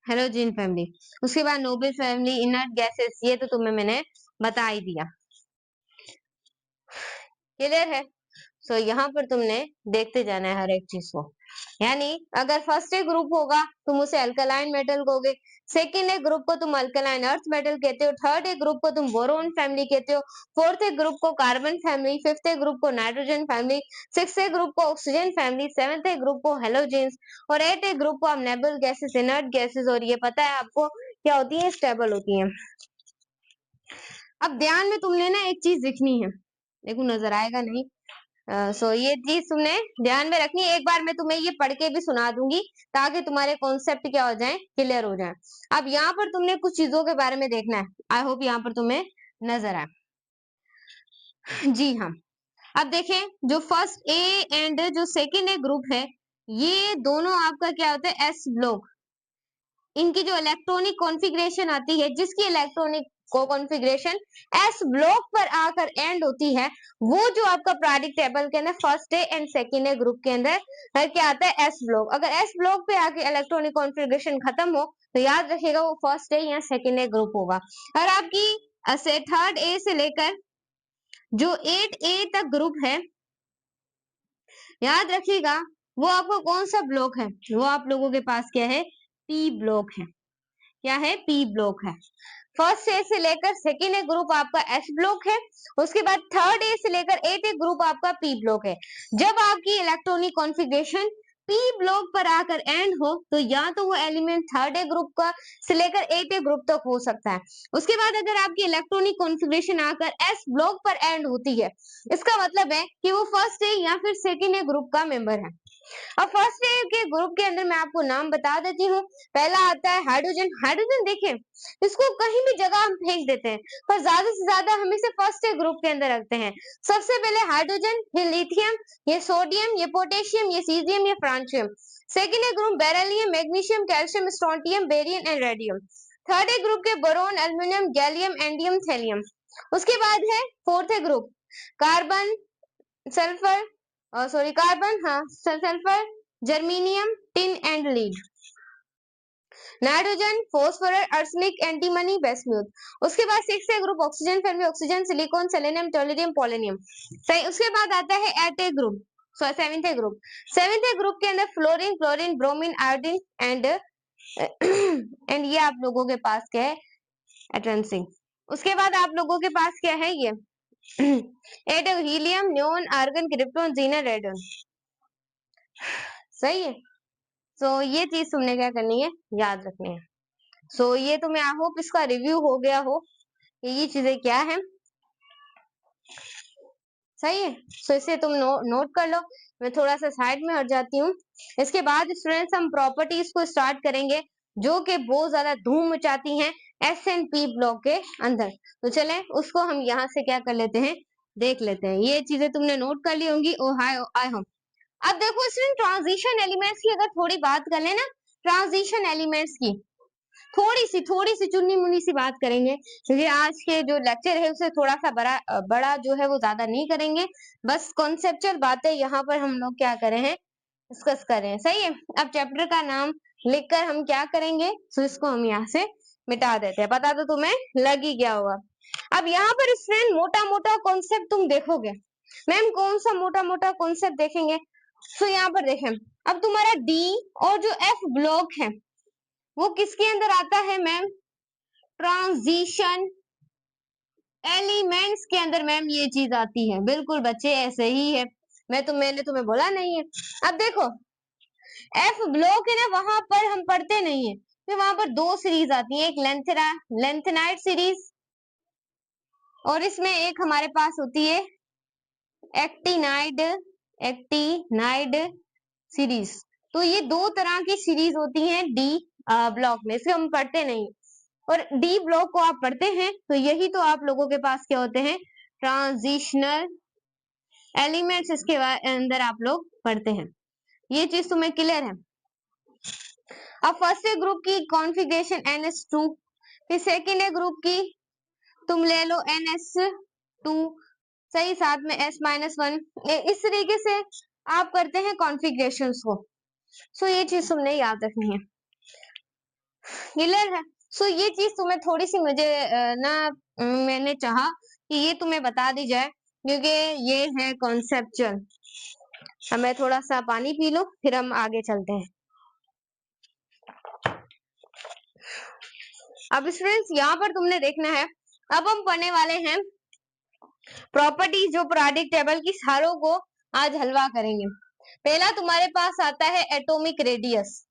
हेलोजीन फैमिली। उसके बाद नोबल फैमिली, इनर्ट गैसेस, ये तो तुम्हें मैंने बता ही दिया। क्लियर है। सो यहाँ पर तुमने देखते जाना है हर एक चीज को। यानी अगर फर्स्ट ए ग्रुप होगा तुम उसे अल्कलाइन मेटल कहोगे, सेकेंड ए ग्रुप को तुम अल्कलाइन अर्थ मेटल कहते हो, थर्ड ए ग्रुप को तुम बोरोन फैमिली कहते हो, फोर्थ ए ग्रुप को कार्बन फैमिली, फिफ्थ ए ग्रुप को nitrogen family, six A group को oxygen family, seventh A group को हेलोजेंस, और एट ए ग्रुप को आप नेबल गैसेस, इनर्ट गैसेस। और ये पता है आपको क्या होती है, स्टेबल होती है। अब ध्यान में तुमने ना एक चीज लिखनी है, देखो नजर आएगा नहीं। सो ये चीज तुमने ध्यान में रखनी है। एक बार मैं तुम्हें ये पढ़ के भी सुना दूंगी ताकि तुम्हारे कॉन्सेप्ट क्या हो जाए, क्लियर हो जाए। अब यहाँ पर तुमने कुछ चीजों के बारे में देखना है, आई होप यहाँ पर तुम्हें नजर आए। जी हाँ। अब देखें, जो फर्स्ट ए एंड जो सेकेंड ए ग्रुप है, ये दोनों आपका क्या होता है, एस ब्लॉक। इनकी जो इलेक्ट्रॉनिक कॉन्फ़िगरेशन आती है, जिसकी इलेक्ट्रॉनिक कॉन्फ़िगरेशन एस ब्लॉक पर आकर एंड होती है, वो जो आपका पीरियोडिक टेबल के अंदर first A and second A group के अंदर क्या आता है, एस ब्लॉक। अगर एस ब्लॉक पे आके इलेक्ट्रॉनिक कॉन्फ़िगरेशन खत्म हो तो याद रखिएगा वो फर्स्ट ए या सेकेंड ए ग्रुप होगा। और आपकी से थर्ड ए से लेकर जो 8A तक ग्रुप है, याद रखिएगा वो आपको कौन सा ब्लॉक है, वो आप लोगों के पास क्या है, पी ब्लॉक है। क्या है, पी ब्लॉक है। फर्स्ट ए से लेकर सेकेंड ए ग्रुप आपका एस ब्लॉक है। उसके बाद थर्ड ए से लेकर 8A ग्रुप आपका पी ब्लॉक है। जब आपकी इलेक्ट्रॉनिक कॉन्फ़िगरेशन पी ब्लॉक पर आकर एंड हो तो या तो वो एलिमेंट थर्ड ए ग्रुप का से लेकर 8A ग्रुप तक हो सकता है। उसके बाद अगर आपकी इलेक्ट्रॉनिक कॉन्फ़िगरेशन आकर एस ब्लॉक पर एंड होती है, इसका मतलब है कि वो फर्स्ट ए या फिर सेकेंड ए ग्रुप का मेंबर है। अब फर्स्ट ए के ग्रुप के अंदर मैं आपको नाम बता देती हूँ। पहला आता है हाइड्रोजन। हाइड्रोजन देखें इसको कहीं भी जगह हम फेंक देते हैं, पर ज्यादा से ज्यादा हम इसे फर्स्ट ए ग्रुप के अंदर रखते हैं। सबसे पहले हाइड्रोजन, ये लिथियम, ये सोडियम, ये पोटेशियम, ये सीजियम, ये francium. Second A group beryllium, magnesium, calcium, strontium, barium and radium. Third A group के boron, aluminium, gallium, indium, thallium. उसके बाद है fourth A group, carbon, sulphur, sorry carbon, हाँ sulphur, germanium, tin and lead. Nitrogen, phosphorus, arsenic, antimony, bismuth. उसके बाद six A group oxygen family, oxygen, silicon, selenium, tellurium, polonium. सही। उसके बाद आता है eight A group, seventh A group. Seventh A group के अंदर fluorine, chlorine, bromine, iodine and and ये आप लोगों के पास क्या है, एट्रेंसिंग। उसके बाद आप लोगों के पास क्या है, ये eight helium, neon, argon, krypton, xenon, radon. सही है। सो ये चीज तुमने क्या करनी है, याद रखनी है। सो ये तुम्हें आई होप इसका रिव्यू हो गया हो कि ये चीजें क्या है। सही है। सो इसे तुम नोट कर लो। मैं थोड़ा सा साइड में हट जाती हूँ। इसके बाद स्टूडेंट्स हम प्रॉपर्टीज को स्टार्ट करेंगे जो कि बहुत ज्यादा धूम मचाती हैं एसएनपी ब्लॉक के अंदर। तो चले उसको हम यहाँ से क्या कर लेते हैं, देख लेते हैं। ये चीजें तुमने नोट कर ली होंगी। ओ हाय आई होम। अब देखो स्टूडेंट, ट्रांजिशन एलिमेंट्स की अगर थोड़ी बात कर ले ना, ट्रांजिशन एलिमेंट्स की थोड़ी सी चुन्नी मुन्नी सी बात करेंगे, क्योंकि आज के जो लेक्चर है उसे थोड़ा सा बड़ा जो है वो ज्यादा नहीं करेंगे। बस कॉन्सेप्चुअल बातें यहाँ पर हम लोग क्या करें हैं, डिस्कस करें। सही है। अब चैप्टर का नाम लिखकर हम क्या करेंगे, तो इसको हम यहाँ से मिटा देते हैं। पता तो तुम्हें लग ही गया होगा। अब यहाँ पर स्टूडेंट मोटा मोटा कॉन्सेप्ट तुम देखोगे। मैम कौन सा मोटा मोटा कॉन्सेप्ट देखेंगे, तो यहाँ पर देखें। अब तुम्हारा डी और जो एफ ब्लॉक है वो किसके अंदर आता है मैम, ट्रांजिशन एलिमेंट्स के अंदर मैम ये चीज आती है। बिल्कुल बच्चे ऐसे ही है। मैंने तुम्हें बोला नहीं है। अब देखो एफ ब्लॉक है ना, वहां पर हम पढ़ते नहीं है, फिर वहां पर दो सीरीज आती है, एक लेंथेनाइड सीरीज और इसमें एक हमारे पास होती है एक्टिनाइड सीरीज। तो ये दो तरह की सीरीज होती हैं डी ब्लॉक में, इसको हम पढ़ते नहीं। और डी ब्लॉक को आप पढ़ते हैं तो यही तो आप लोगों के पास क्या होते हैं, ट्रांजिशनल एलिमेंट्स इसके अंदर आप लोग पढ़ते हैं। ये चीज तुम्हें क्लियर है। अब फर्स्ट ग्रुप की कॉन्फ़िगरेशन NH2, फिर सेकेंड ग्रुप की तुम ले लो NH2, सही, साथ में S-1। इस तरीके से आप करते हैं कॉन्फ़िगरेशंस को। सो ये चीज तुमने याद रखनी है। क्लियर है। सो ये चीज तुम्हें थोड़ी सी मुझे मैंने चाहा कि ये तुम्हें बता दी जाए, क्योंकि ये है कॉन्सेप्चुअल। अब मैं थोड़ा सा पानी पी लूं, फिर हम आगे चलते हैं। अब स्टूडेंट्स यहाँ पर तुमने देखना है, अब हम पढ़ने वाले हैं प्रॉपर्टीज जो पीरियोडिक टेबल की सारों को आज हलवा करेंगे। पहला तुम्हारे पास आता है atomic radius.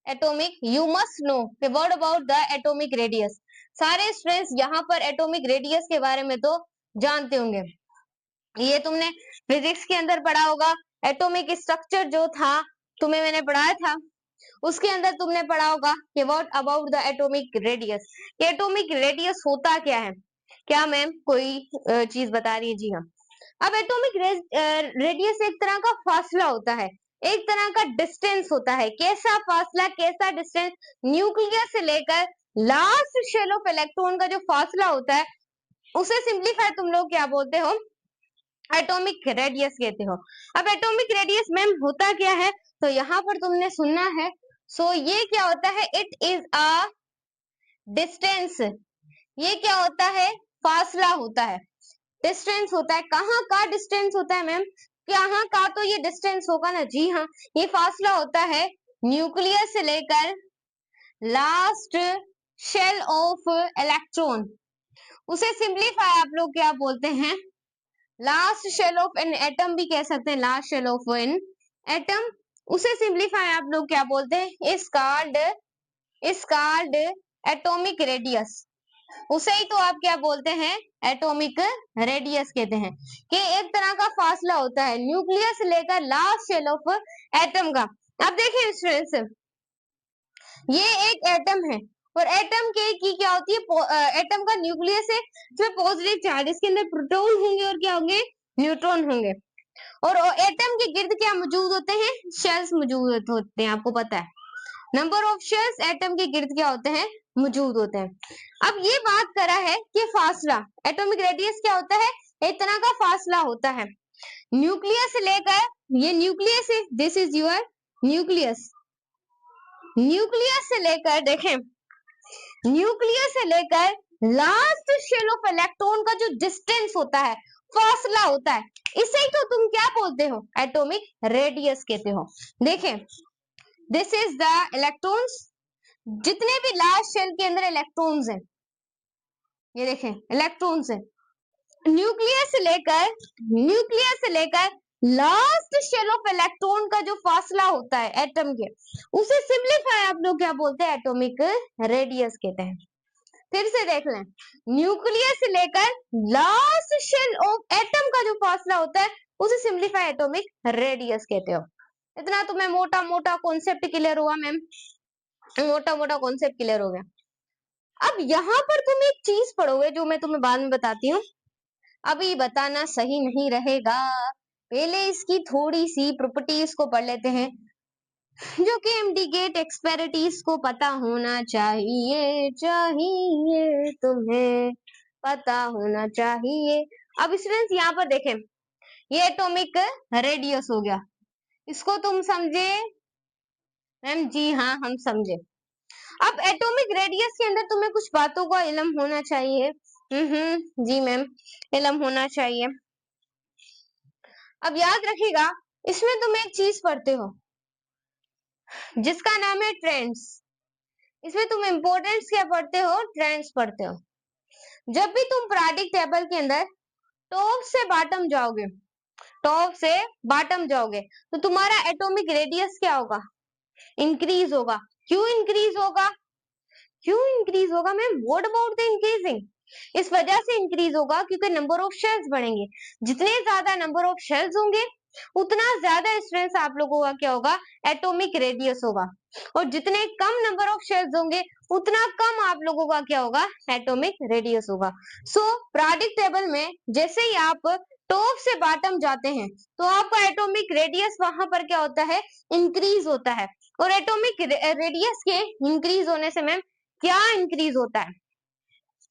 Atomic, you must know what about the atomic radius. सारे स्टूडेंट्स यहाँ पर एटॉमिक रेडियस के बारे में तो जानते होंगे, ये तुमने फिजिक्स के अंदर पढ़ा होगा। एटॉमिक स्ट्रक्चर जो था तुम्हें मैंने पढ़ाया था, उसके अंदर तुमने पढ़ा होगा कि what about the atomic radius. Atomic radius होता क्या है। क्या मैम कोई चीज बता रही है, जी हाँ। अब एटॉमिक रेडियस एक तरह का फासला होता है, एक तरह का डिस्टेंस होता है। कैसा फासला, कैसा डिस्टेंस, न्यूक्लियस से लेकर लास्ट शेल ऑफ इलेक्ट्रॉन का जो फासला होता है उसे सिंप्लीफाई तुम लोग क्या बोलते हो, एटॉमिक रेडियस कहते हो। अब एटॉमिक रेडियस मैम होता क्या है, तो यहाँ पर तुमने सुनना है। सो ये क्या होता है, इट इज अ डिस्टेंस। ये क्या होता है, फासला होता है, डिस्टेंस होता है। कहाँ का डिस्टेंस होता है मैम, कहाँ का, तो ये डिस्टेंस होगा ना, जी हाँ। ये फासला होता है न्यूक्लियस से लेकर लास्ट शेल ऑफ इलेक्ट्रॉन। उसे सिंप्लीफाई आप लोग क्या बोलते हैं, last shell of an atom भी कह सकते हैं, last shell of an atom. उसे सिंप्लीफाई आप लोग क्या बोलते हैं, इस कार्ड एटॉमिक रेडियस। उसे ही तो आप क्या बोलते हैं, एटॉमिक रेडियस कहते हैं। कि एक तरह का फासला होता है न्यूक्लियस से लेकर लास्ट शेल ऑफ एटम का। अब देखिए स्टूडेंट्स, ये एक एटम है और एटम की क्या होती है, एटम का न्यूक्लियस है जो पॉजिटिव चार्ज, इसके अंदर प्रोटॉन होंगे और क्या होंगे, न्यूट्रॉन होंगे। और एटम के गिर्द क्या मौजूद होते हैं, शेल्स मौजूद होते हैं, आपको पता है। नंबर ऑफ शेल्स एटम के गिर्द क्या होते हैं, मौजूद होते हैं। अब ये बात करा है कि फासला, एटॉमिक रेडियस क्या होता है, एक तरह का फासला होता है न्यूक्लियस से लेकर, ये न्यूक्लियस है, this is your nucleus. Nucleus से लेकर, देखें, न्यूक्लियस से लेकर लास्ट शेल ऑफ इलेक्ट्रॉन का जो डिस्टेंस होता है, फासला होता है, इसे ही तो तुम क्या बोलते हो, एटॉमिक रेडियस कहते हो। देखें, दिस इज द इलेक्ट्रॉन्स, जितने भी लास्ट शेल के अंदर इलेक्ट्रॉन्स हैं, ये देखें इलेक्ट्रॉन्स हैं। न्यूक्लियस से लेकर लास्ट शेल ऑफ इलेक्ट्रॉन का जो फासला होता है एटम के, उसे सिंपलीफाई आप लोग क्या बोलते हैं, एटॉमिक रेडियस कहते हैं। फिर से देख लें, न्यूक्लियस से लेकर लास्ट शेल ऑफ एटम का जो फासला होता है उसे सिंपलीफाई एटॉमिक रेडियस कहते हो। इतना तुम्हें मोटा मोटा कॉन्सेप्ट क्लियर हुआ मैम, मोटा मोटा कॉन्सेप्ट क्लियर हो गया। अब यहाँ पर तुम एक चीज पढ़ोगे जो मैं तुम्हें बाद में बताती हूँ, अभी बताना सही नहीं रहेगा, पहले इसकी थोड़ी सी प्रॉपर्टीज को पढ़ लेते हैं, जो कि इंडिकेट एक्सपेरिटीज को पता होना चाहिए, चाहिए तुम्हें पता होना चाहिए। अब स्टूडेंट्स यहाँ पर देखें, ये एटॉमिक रेडियस हो गया, इसको तुम समझे मैम? जी हाँ, हम समझे। अब एटॉमिक रेडियस के अंदर तुम्हें कुछ बातों का इल्म होना चाहिए। जी मैम, इल्म होना चाहिए। अब याद रखिएगा, इसमें तुम एक चीज पढ़ते हो जिसका नाम है ट्रेंड्स। इसमें तुम इंपॉर्टेंस क्या पढ़ते हो? ट्रेंड्स पढ़ते हो। जब भी तुम पीरियोडिक टेबल के अंदर टॉप से बॉटम जाओगे, टॉप से बॉटम जाओगे, तो तुम्हारा एटॉमिक रेडियस क्या होगा? इंक्रीज होगा। क्यों इंक्रीज होगा? क्यों इंक्रीज होगा ma'am? What about the increasing? इस वजह से इंक्रीज होगा क्योंकि नंबर ऑफ शेल्स बढ़ेंगे। जितने ज्यादा नंबर ऑफ शेल्स होंगे उतना ज्यादा स्ट्रेंथ आप लोगों का क्या होगा? एटॉमिक रेडियस होगा। और जितने कम नंबर ऑफ शेल्स होंगे उतना कम आप लोगों का क्या होगा? एटॉमिक रेडियस होगा। सो पीरियोडिक टेबल में जैसे ही आप टॉप से बॉटम जाते हैं तो आपका एटॉमिक रेडियस वहां पर क्या होता है? इंक्रीज होता है। और एटॉमिक रेडियस के इंक्रीज होने से मैम क्या इंक्रीज होता है?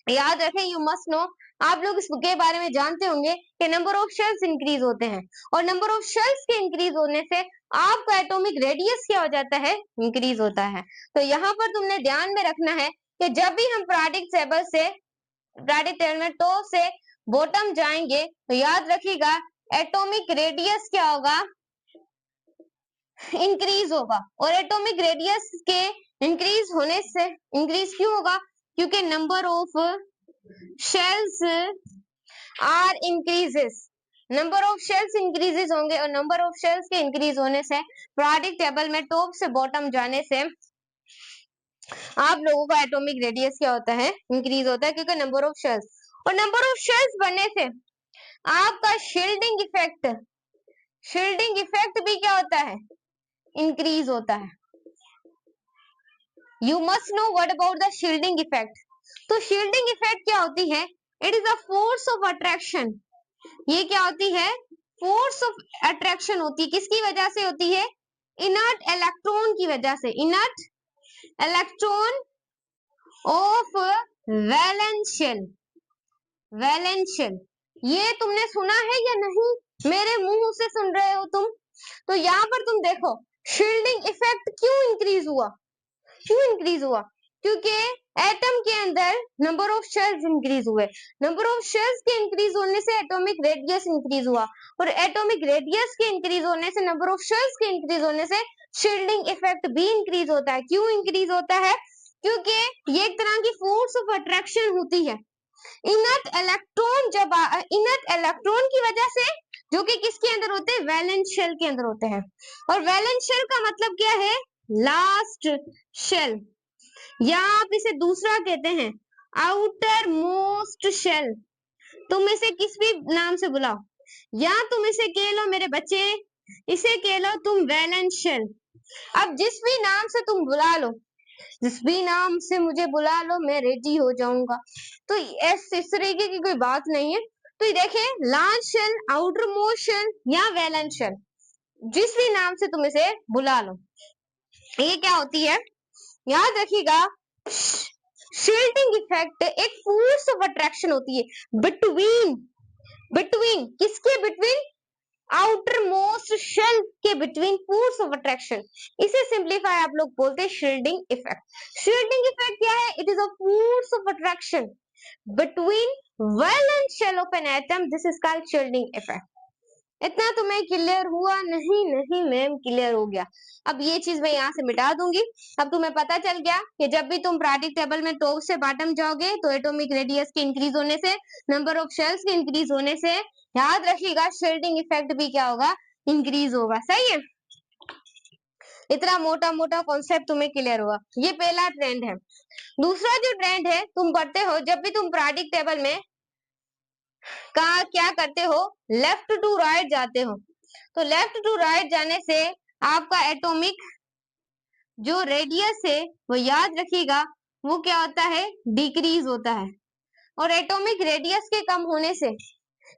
याद रखें, यू मस्ट नो, आप लोग इसके बारे में जानते होंगे कि नंबर ऑफ शेल्स इंक्रीज होते हैं, और नंबर ऑफ शेल्स के इंक्रीज होने से आपका एटॉमिक रेडियस क्या हो जाता है? इंक्रीज होता है। तो यहाँ पर तुमने ध्यान में रखना है कि जब भी हम पीरियोडिक टेबल में टॉप से बॉटम जाएंगे तो याद रखिएगा एटॉमिक रेडियस क्या होगा? इंक्रीज होगा। और एटॉमिक रेडियस के इंक्रीज होने से, इंक्रीज क्यों होगा? क्योंकि number of shells are increases, number of shells increases होंगे, और नंबर ऑफ शेल्स के इंक्रीज होने से पीरियोडिक टेबल में टॉप से बॉटम जाने से आप लोगों का एटॉमिक रेडियस क्या होता है? इंक्रीज होता है, क्योंकि नंबर ऑफ शेल्स, और नंबर ऑफ शेल्स बढ़ने से आपका शील्डिंग इफेक्ट भी क्या होता है? इंक्रीज होता है। You must know what about the shielding effect. तो शील्डिंग इफेक्ट क्या होती है? It is a force of attraction. ये क्या होती है? फोर्स ऑफ अट्रैक्शन होती है। किसकी वजह से होती है? इनर्ट इलेक्ट्रॉन की वजह से। Inert electron of valence shell. Valence shell, ये तुमने सुना है या नहीं? मेरे मुंह से सुन रहे हो तुम? तो यहाँ पर तुम देखो, शील्डिंग इफेक्ट क्यों इंक्रीज हुआ? क्यों इंक्रीज हुआ? क्योंकि एटम के अंदर नंबर ऑफ शेल्स इंक्रीज हुए। नंबर ऑफ शेल्स के इंक्रीज होने से एटॉमिक रेडियस इंक्रीज हुआ, और एटॉमिक रेडियस के इंक्रीज होने से, नंबर ऑफ शेल्स के इंक्रीज होने से शील्डिंग इफेक्ट भी इंक्रीज होता है। क्यों इंक्रीज होता है? क्योंकि ये एक तरह की फोर्स ऑफ अट्रैक्शन होती है। इनर्ट इलेक्ट्रॉन की वजह से, जो कि किसके अंदर होते हैं? वैलेंस शेल के अंदर होते हैं। और वैलेंस शेल का मतलब क्या है? लास्ट शेल, या आप इसे दूसरा कहते हैं आउटर मोस्ट शेल। तुम इसे किस भी नाम से बुलाओ, या तुम इसे कह लो मेरे बच्चे, इसे कह लो तुम वैलेंस शेल। अब जिस भी नाम से तुम बुला लो, जिस भी नाम से मुझे बुला लो, मैं रेडी हो जाऊंगा। तो इस तरीके की कोई बात नहीं है। तो ये देखें, large shell, outermost shell या वैलेंस शेल, जिस भी नाम से तुम इसे बुला लो, ये क्या होती है? याद रखिएगा, शील्डिंग इफेक्ट एक फोर्स ऑफ अट्रैक्शन होती है बिटवीन किसके? बिटवीन आउटर मोस्ट शेल के बिटवीन फोर्स ऑफ अट्रैक्शन। इसे सिंपलीफाई आप लोग बोलते हैं शील्डिंग इफेक्ट। शील्डिंग इफेक्ट क्या है? It is a force of attraction between valence shell of an atom, this is called shielding effect. इतना तुम्हें क्लियर हुआ? नहीं नहीं मैम, क्लियर हो गया। अब ये चीज मैं यहाँ से मिटा दूंगी। अब तुम्हें पता चल गया कि जब भी तुम पीरियोडिक टेबल में टॉप से बॉटम जाओगे तो एटॉमिक रेडियस के इंक्रीज होने से, नंबर ऑफ शेल्स के इंक्रीज होने से, याद रखिएगा शील्डिंग इफेक्ट भी क्या होगा, इंक्रीज होगा। सही है, इतना मोटा मोटा कॉन्सेप्ट तुम्हें क्लियर हुआ। ये पहला ट्रेंड है। दूसरा जो ट्रेंड है, तुम पढ़ते हो जब भी तुम पीरियोडिक टेबल में का क्या करते हो, लेफ्ट टू राइट जाते हो, तो लेफ्ट टू राइट जाने से आपका एटॉमिक जो रेडियस है वो याद रखिएगा वो क्या होता है, डिक्रीज होता है। और एटॉमिक रेडियस के कम होने से,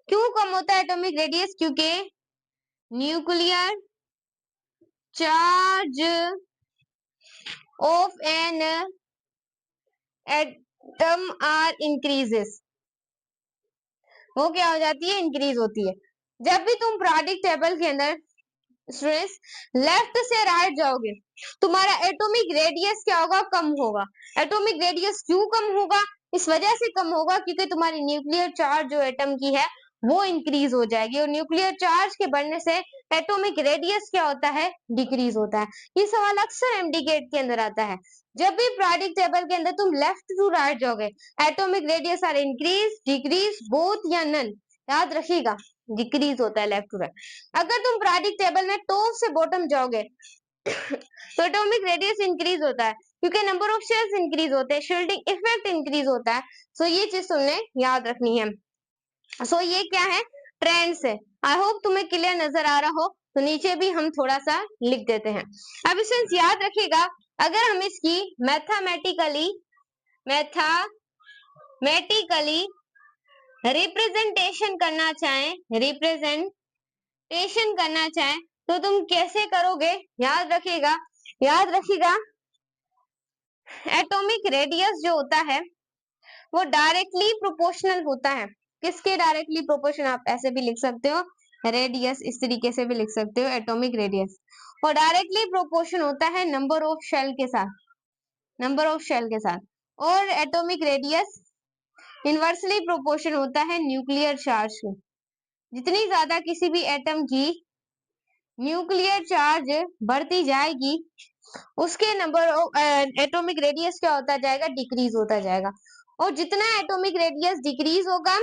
क्यों कम होता है एटॉमिक रेडियस, क्योंकि nuclear charge of an atom are increases, वो क्या हो जाती है, इंक्रीज होती है। जब भी तुम पीरियोडिक टेबल के अंदर स्टूडेंट्स लेफ्ट से राइट जाओगे, तुम्हारा एटॉमिक रेडियस क्या होगा, कम होगा। एटॉमिक रेडियस क्यों कम होगा, इस वजह से कम होगा क्योंकि तुम्हारी न्यूक्लियर चार्ज जो एटम की है वो इंक्रीज हो जाएगी, और न्यूक्लियर चार्ज के बढ़ने से एटॉमिक रेडियस क्या होता है, डिक्रीज होता है। ये सवाल अक्सर एमडी गेट के अंदर आता है। जब भी पीरियोडिक टेबल के अंदर तुम लेफ्ट टू राइट जाओगे, atomic radius are increase, decrease, both या नन, याद रखिएगा डिक्रीज होता है लेफ्ट टू राइट। अगर तुम पीरियोडिक टेबल में टॉप से बॉटम जाओगे तो एटॉमिक रेडियस इंक्रीज होता है क्योंकि नंबर ऑफ शेल्स इंक्रीज होते हैं, शील्डिंग इफेक्ट इंक्रीज होता है। सो ये चीज तुमने याद रखनी है। सो ये क्या है, ट्रेंड्स है। आई होप तुम्हें क्लियर नजर आ रहा हो, तो नीचे भी हम थोड़ा सा लिख देते हैं। अब स्टूडेंट्स याद रखिएगा, अगर हम इसकी मैथमेटिकली रिप्रेजेंटेशन करना चाहें, तो तुम कैसे करोगे, याद रखिएगा एटॉमिक रेडियस जो होता है वो डायरेक्टली प्रोपोर्शनल होता है। किसके डायरेक्टली प्रोपोर्शनल, आप ऐसे भी लिख सकते हो रेडियस, इस तरीके से भी लिख सकते हो एटॉमिक रेडियस, और डायरेक्टली प्रोपोर्शन होता है नंबर ऑफ शेल के साथ, और एटॉमिक रेडियस इनवर्सली प्रोपोर्शन होता है न्यूक्लियर चार्ज के। जितनी ज्यादा किसी भी एटम की न्यूक्लियर चार्ज बढ़ती जाएगी, उसके नंबर ऑफ एटॉमिक रेडियस क्या होता जाएगा, डिक्रीज होता जाएगा। और जितना एटॉमिक रेडियस डिक्रीज होगा,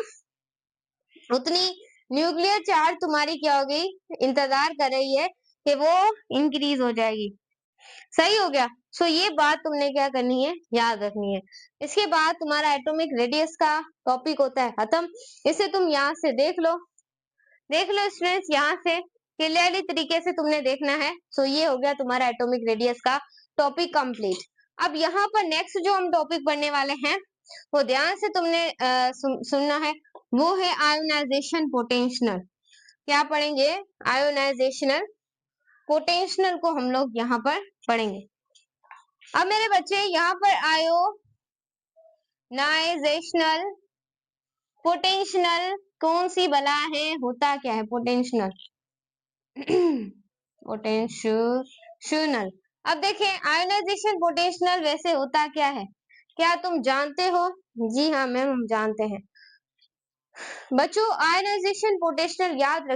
उतनी न्यूक्लियर चार्ज तुम्हारी क्या होगी, इंतजार कर रही है कि वो इंक्रीज हो जाएगी। सही हो गया। सो ये बात तुमने क्या करनी है, याद रखनी है। इसके बाद तुम्हारा एटॉमिक रेडियस का टॉपिक होता है खत्म। इसे तुम यहाँ से देख लो स्टूडेंट्स, यहाँ से क्लियरली तरीके से तुमने देखना है। सो ये हो गया तुम्हारा एटॉमिक रेडियस का टॉपिक कंप्लीट। अब यहाँ पर नेक्स्ट जो हम टॉपिक पढ़ने वाले हैं वो ध्यान से तुमने सुनना है, वो है आयोनाइजेशन पोटेंशियल। क्या पढ़ेंगे, आयोनाइजेशनल पोटेंशियल को हम लोग यहाँ पर पढ़ेंगे। अब मेरे बच्चे यहाँ पर आयोनाइजेशनल पोटेंशियल कौन सी बला है, होता क्या है पोटेंशियल पोटेंशियल। अब देखें आयोनाइजेशन पोटेंशियल वैसे होता क्या है, क्या तुम जानते हो? जी हाँ मैम, हम जानते हैं। बच्चों आयोनाइजेशन पोटेंशियल याद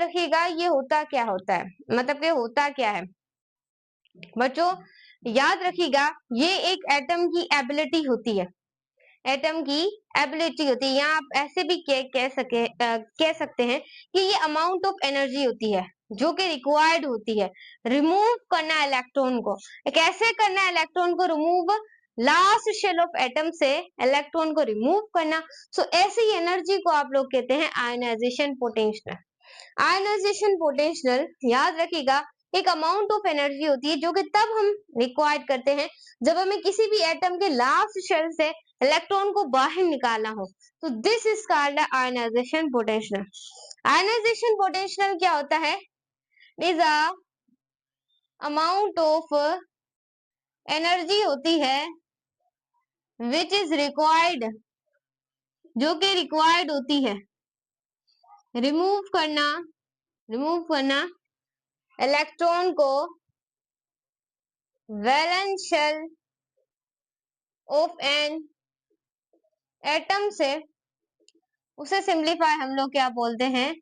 रखिएगा ये होता क्या होता है, मतलब कि होता क्या है बच्चों, याद रखिएगा ये एक एटम की एबिलिटी होती है, या आप ऐसे भी कह सकते हैं कि ये अमाउंट ऑफ एनर्जी होती है जो कि रिक्वायर्ड होती है रिमूव करना इलेक्ट्रॉन को। कैसे करना है इलेक्ट्रॉन को remove, last shell of atom से इलेक्ट्रॉन को रिमूव करना। सो ऐसी एनर्जी को आप लोग कहते हैं आयोनाइजेशन पोटेंशियल। आयोनाइजेशन पोटेंशियल याद रखिएगा एक अमाउंट ऑफ एनर्जी होती है जो कि तब हम रिक्वायर्ड करते हैं जब हमें किसी भी एटम के लास्ट शेल से इलेक्ट्रॉन को बाहर निकालना हो। तो this is called ionization potential. Ionization potential क्या होता है, is a amount of energy होती है विच इज रिक्वायर्ड, जो कि रिक्वायर्ड होती है रिमूव करना इलेक्ट्रॉन को valence shell of an atom से। उसे सिंप्लीफाई हम लोग क्या बोलते हैं,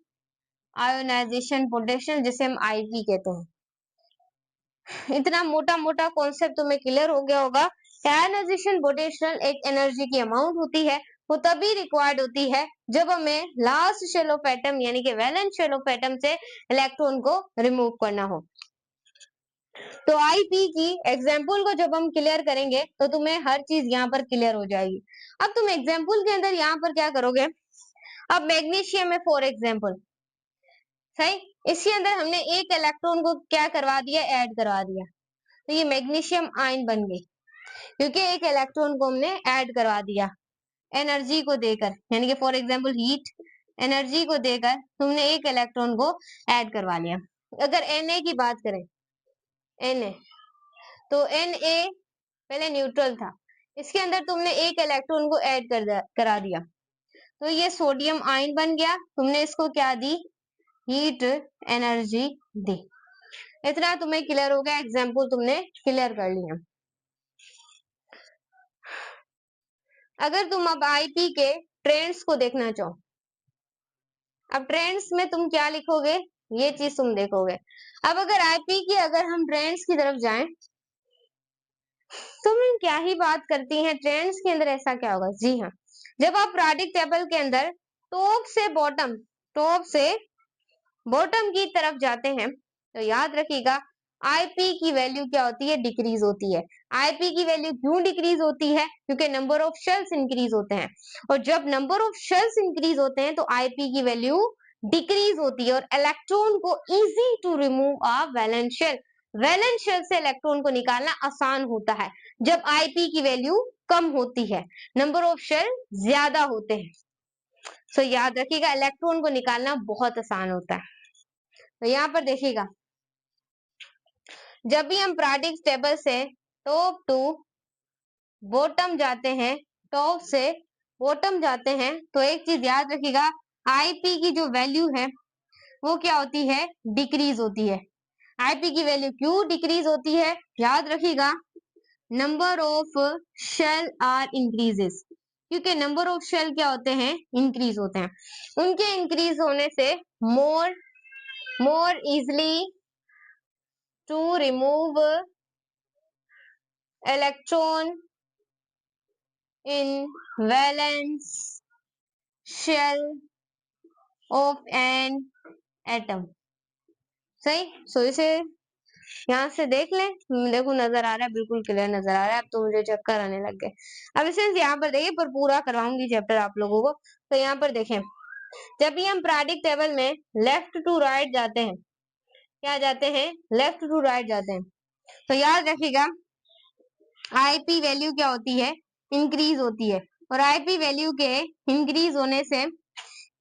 आयोनाइजेशन पोटेंशियल, जिसे हम आईपी कहते हैं। इतना मोटा मोटा कॉन्सेप्ट तुम्हें क्लियर हो गया होगा। आयोनाइजेशन पोटेंशियल एक एनर्जी की अमाउंट होती है, वो तभी रिक्वायर्ड होती है जब हमें लास्ट शेल ऑफ एटम यानी कि वैलेंस शेल ऑफ एटम से इलेक्ट्रॉन को रिमूव करना हो। तो आईपी की एग्जाम्पल को जब हम क्लियर करेंगे तो तुम्हें हर चीज यहाँ पर क्लियर हो जाएगी। अब तुम एग्जाम्पल के अंदर यहाँ पर क्या करोगे, अब मैग्नीशियम है फॉर एग्जाम्पल, सही, इसके अंदर हमने एक इलेक्ट्रॉन को क्या करवा दिया, ऐड करवा दिया, तो ये मैग्नीशियम आयन बन गई, क्योंकि एक इलेक्ट्रॉन को हमने ऐड करवा दिया एनर्जी को देकर, यानी कि फॉर एग्जाम्पल हीट एनर्जी को देकर तुमने एक इलेक्ट्रॉन को ऐड करवा लिया। अगर Na की बात करें, Na, तो Na पहले न्यूट्रल था, इसके अंदर तुमने एक इलेक्ट्रॉन को ऐड करा दिया, तो ये सोडियम आयन बन गया, तुमने इसको क्या दी, हीट एनर्जी दी। इतना तुम्हें क्लियर हो गया, एग्जाम्पल तुमने क्लियर कर लिया। अगर तुम अब आईपी के ट्रेंड्स को देखना चाहो, अब ट्रेंड्स में तुम क्या लिखोगे, ये चीज तुम देखोगे। अब अगर आईपी की अगर हम ट्रेंड्स की तरफ जाएं, तुम क्या ही बात करती हैं, ट्रेंड्स के अंदर ऐसा क्या होगा, जी हाँ, जब आप पीरियोडिक टेबल के अंदर टॉप से बॉटम की तरफ जाते हैं, तो याद रखिएगा आईपी की वैल्यू क्या होती है, डिक्रीज होती है। आईपी की वैल्यू क्यों डिक्रीज होती है, क्योंकि नंबर ऑफ शेल्स इंक्रीज होते हैं, और जब नंबर ऑफ शेल्स इंक्रीज होते हैं तो आईपी की वैल्यू डिक्रीज होती है, और इलेक्ट्रॉन को easy to remove a valence shell, valence shell से इलेक्ट्रॉन को निकालना आसान होता है जब आईपी की वैल्यू कम होती है, नंबर ऑफ शेल ज्यादा होते हैं। सो याद रखिएगा इलेक्ट्रॉन को निकालना बहुत आसान होता है। तो यहाँ पर देखिएगा, जब भी हम पीरियोडिक टेबल से टॉप टू बॉटम जाते हैं, टॉप से बॉटम जाते हैं, तो एक चीज याद रखिएगा, आईपी की जो वैल्यू है वो क्या होती है, डिक्रीज होती है। आईपी की वैल्यू क्यों डिक्रीज होती है, याद रखिएगा, number of shell are increases, क्योंकि नंबर ऑफ शेल क्या होते हैं, इंक्रीज होते हैं, उनके इंक्रीज होने से more easily to remove electron in valence shell of an atom, सही। सो इसे यहाँ से देख लें, देखो नजर आ रहा है, बिल्कुल क्लियर नजर आ रहा है, अब तो मुझे चक्कर आने लग गए। अब इसे यहाँ पर देखिए, पर पूरा करवाऊंगी चैप्टर आप लोगों को। तो यहाँ पर देखें, जब भी हम पीरियोडिक टेबल में लेफ्ट टू राइट जाते हैं, क्या जाते हैं, लेफ्ट टू राइट जाते हैं, तो याद रखिएगा आईपी वैल्यू क्या होती है, इंक्रीज होती है, और आईपी वैल्यू के इंक्रीज होने से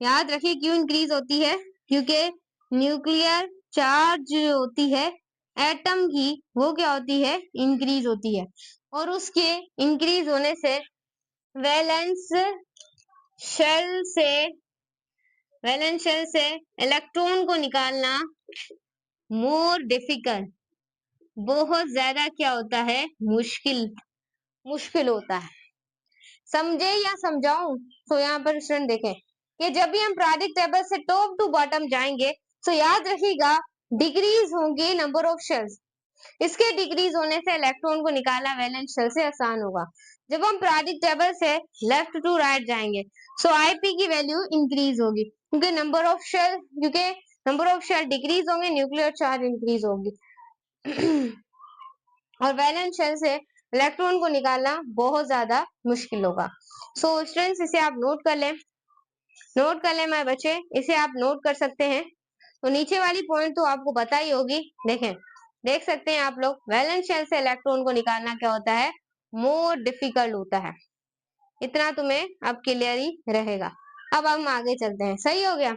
याद रखिए क्यों इंक्रीज होती है, क्योंकि न्यूक्लियर चार्ज जो होती है एटम की, वो क्या होती है, इंक्रीज होती है, और उसके इंक्रीज होने से वैलेंस शेल से इलेक्ट्रॉन को निकालना मोर डिफिकल्ट, बहुत ज्यादा क्या होता है, मुश्किल होता है। समझे या समझाऊं, तो यहाँ पर स्टूडेंट देखें कि जब भी हम पीरियोडिक टेबल से टॉप टू बॉटम जाएंगे, तो याद रखिएगा डिक्रीज होंगे नंबर ऑफ शेल्स, इसके डिक्रीज होने से इलेक्ट्रॉन को निकालना वैलेंस शेल से आसान होगा। जब हम पीरियोडिक टेबल से लेफ्ट टू राइट जाएंगे, सो आईपी की वैल्यू इंक्रीज होगी, क्योंकि नंबर ऑफ शेल डिक्रीज होंगे, न्यूक्लियर चार्ज इंक्रीज होगी और वैलेंस शेल से इलेक्ट्रॉन को निकालना बहुत ज्यादा मुश्किल होगा। सो स्टूडेंट्स इसे आप नोट कर लें मेरे बच्चे, इसे आप नोट कर सकते हैं। तो नीचे वाली पॉइंट तो आपको पता ही होगी, देख सकते हैं आप लोग, वैलेंस शेल से इलेक्ट्रॉन को निकालना क्या होता है, मोर डिफिकल्ट होता है। इतना तुम्हें अब क्लियर ही रहेगा। अब हम आगे चलते हैं, सही हो गया।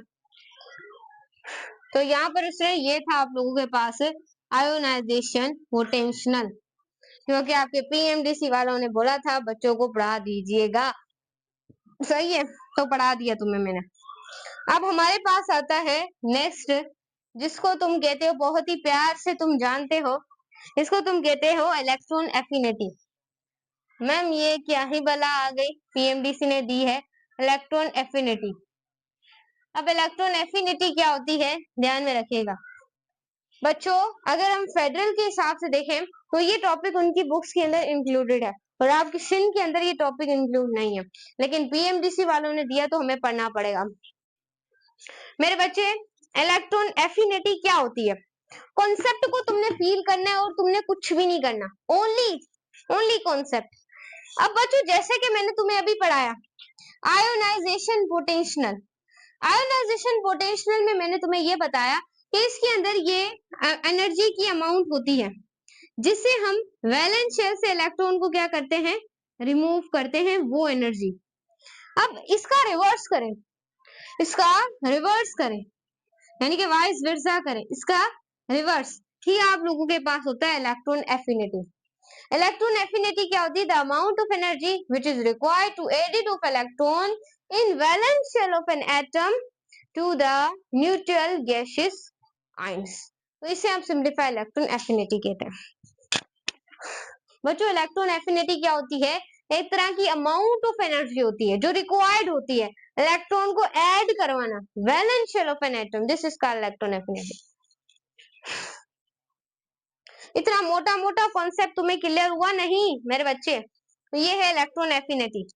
तो यहाँ पर ये था आप लोगों के पास आयोनाइजेशन पोटेंशियल, क्योंकि आपके पीएमडीसी वालों ने बोला था बच्चों को पढ़ा दीजिएगा, सही है, तो पढ़ा दिया तुम्हें मैंने। अब हमारे पास आता है नेक्स्ट, जिसको तुम कहते हो, बहुत ही प्यार से तुम जानते हो, इसको तुम कहते हो इलेक्ट्रॉन एफिनिटी। मैम ये क्या ही बला आ गई, पीएमडीसी ने दी है इलेक्ट्रॉन एफिनिटी। अब इलेक्ट्रॉन एफिनिटी क्या होती है, ध्यान में रखिएगा बच्चों। अगर हम फेडरल के हिसाब से देखें तो ये टॉपिक उनकी बुक्स के अंदर इंक्लूडेड है और आपकी सिंध के अंदर ये टॉपिक इंक्लूड नहीं है, लेकिन पीएमडीसी वालों ने दिया तो हमें पढ़ना पड़ेगा। मेरे बच्चे, इलेक्ट्रॉन एफिनिटी क्या होती है, कॉन्सेप्ट को तुमने फील करना है और तुमने कुछ भी नहीं करना, ओनली कॉन्सेप्ट। अब बच्चों जैसे कि मैंने तुम्हें अभी पढ़ाया आयोनाइजेशन पोटेंशियल, आयोनाइजेशन पोटेंशियल में मैंने तुम्हें ये बताया कि इसके अंदर ये एनर्जी की अमाउंट होती है जिससे हम वैलेंस शेल से इलेक्ट्रॉन को क्या करते हैं, रिमूव करते हैं, वो एनर्जी। अब इसका रिवर्स करें, यानी कि वाइस वर्सा करें, इसका रिवर्स ही आप लोगों के पास होता है इलेक्ट्रॉन एफिनिटी। इलेक्ट्रॉन एफिनिटी क्या होती है, the amount of energy which is required to edit of electron in valence shell of an atom to the neutral gases ions. तो इसे हम सिंपलीफाई इलेक्ट्रॉन एफिनिटी कहते हैं। बच्चों इलेक्ट्रॉन एफिनिटी क्या होती है, एक तरह की अमाउंट ऑफ एनर्जी होती है जो रिक्वायर्ड होती है इलेक्ट्रॉन को ऐड करवाना valence shell of an atom, this is called electron affinity. इतना मोटा मोटा कॉन्सेप्ट तुम्हें क्लियर हुआ नहीं मेरे बच्चे, तो ये है इलेक्ट्रॉन एफिनिटी।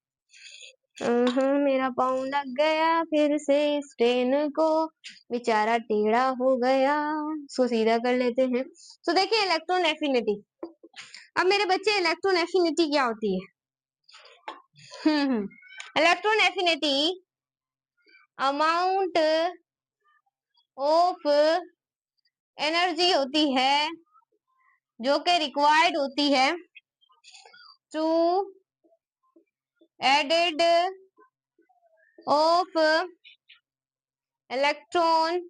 मेरा पाँव लग गया फिर से इस ट्रेन को, बेचारा टेढ़ा हो गया, इसको सीधा कर लेते हैं। तो देखिए इलेक्ट्रॉन एफिनिटी। अब मेरे बच्चे इलेक्ट्रॉन एफिनिटी क्या होती है, electron affinity amount of energy होती है जो कि रिक्वायर्ड होती है to added of electron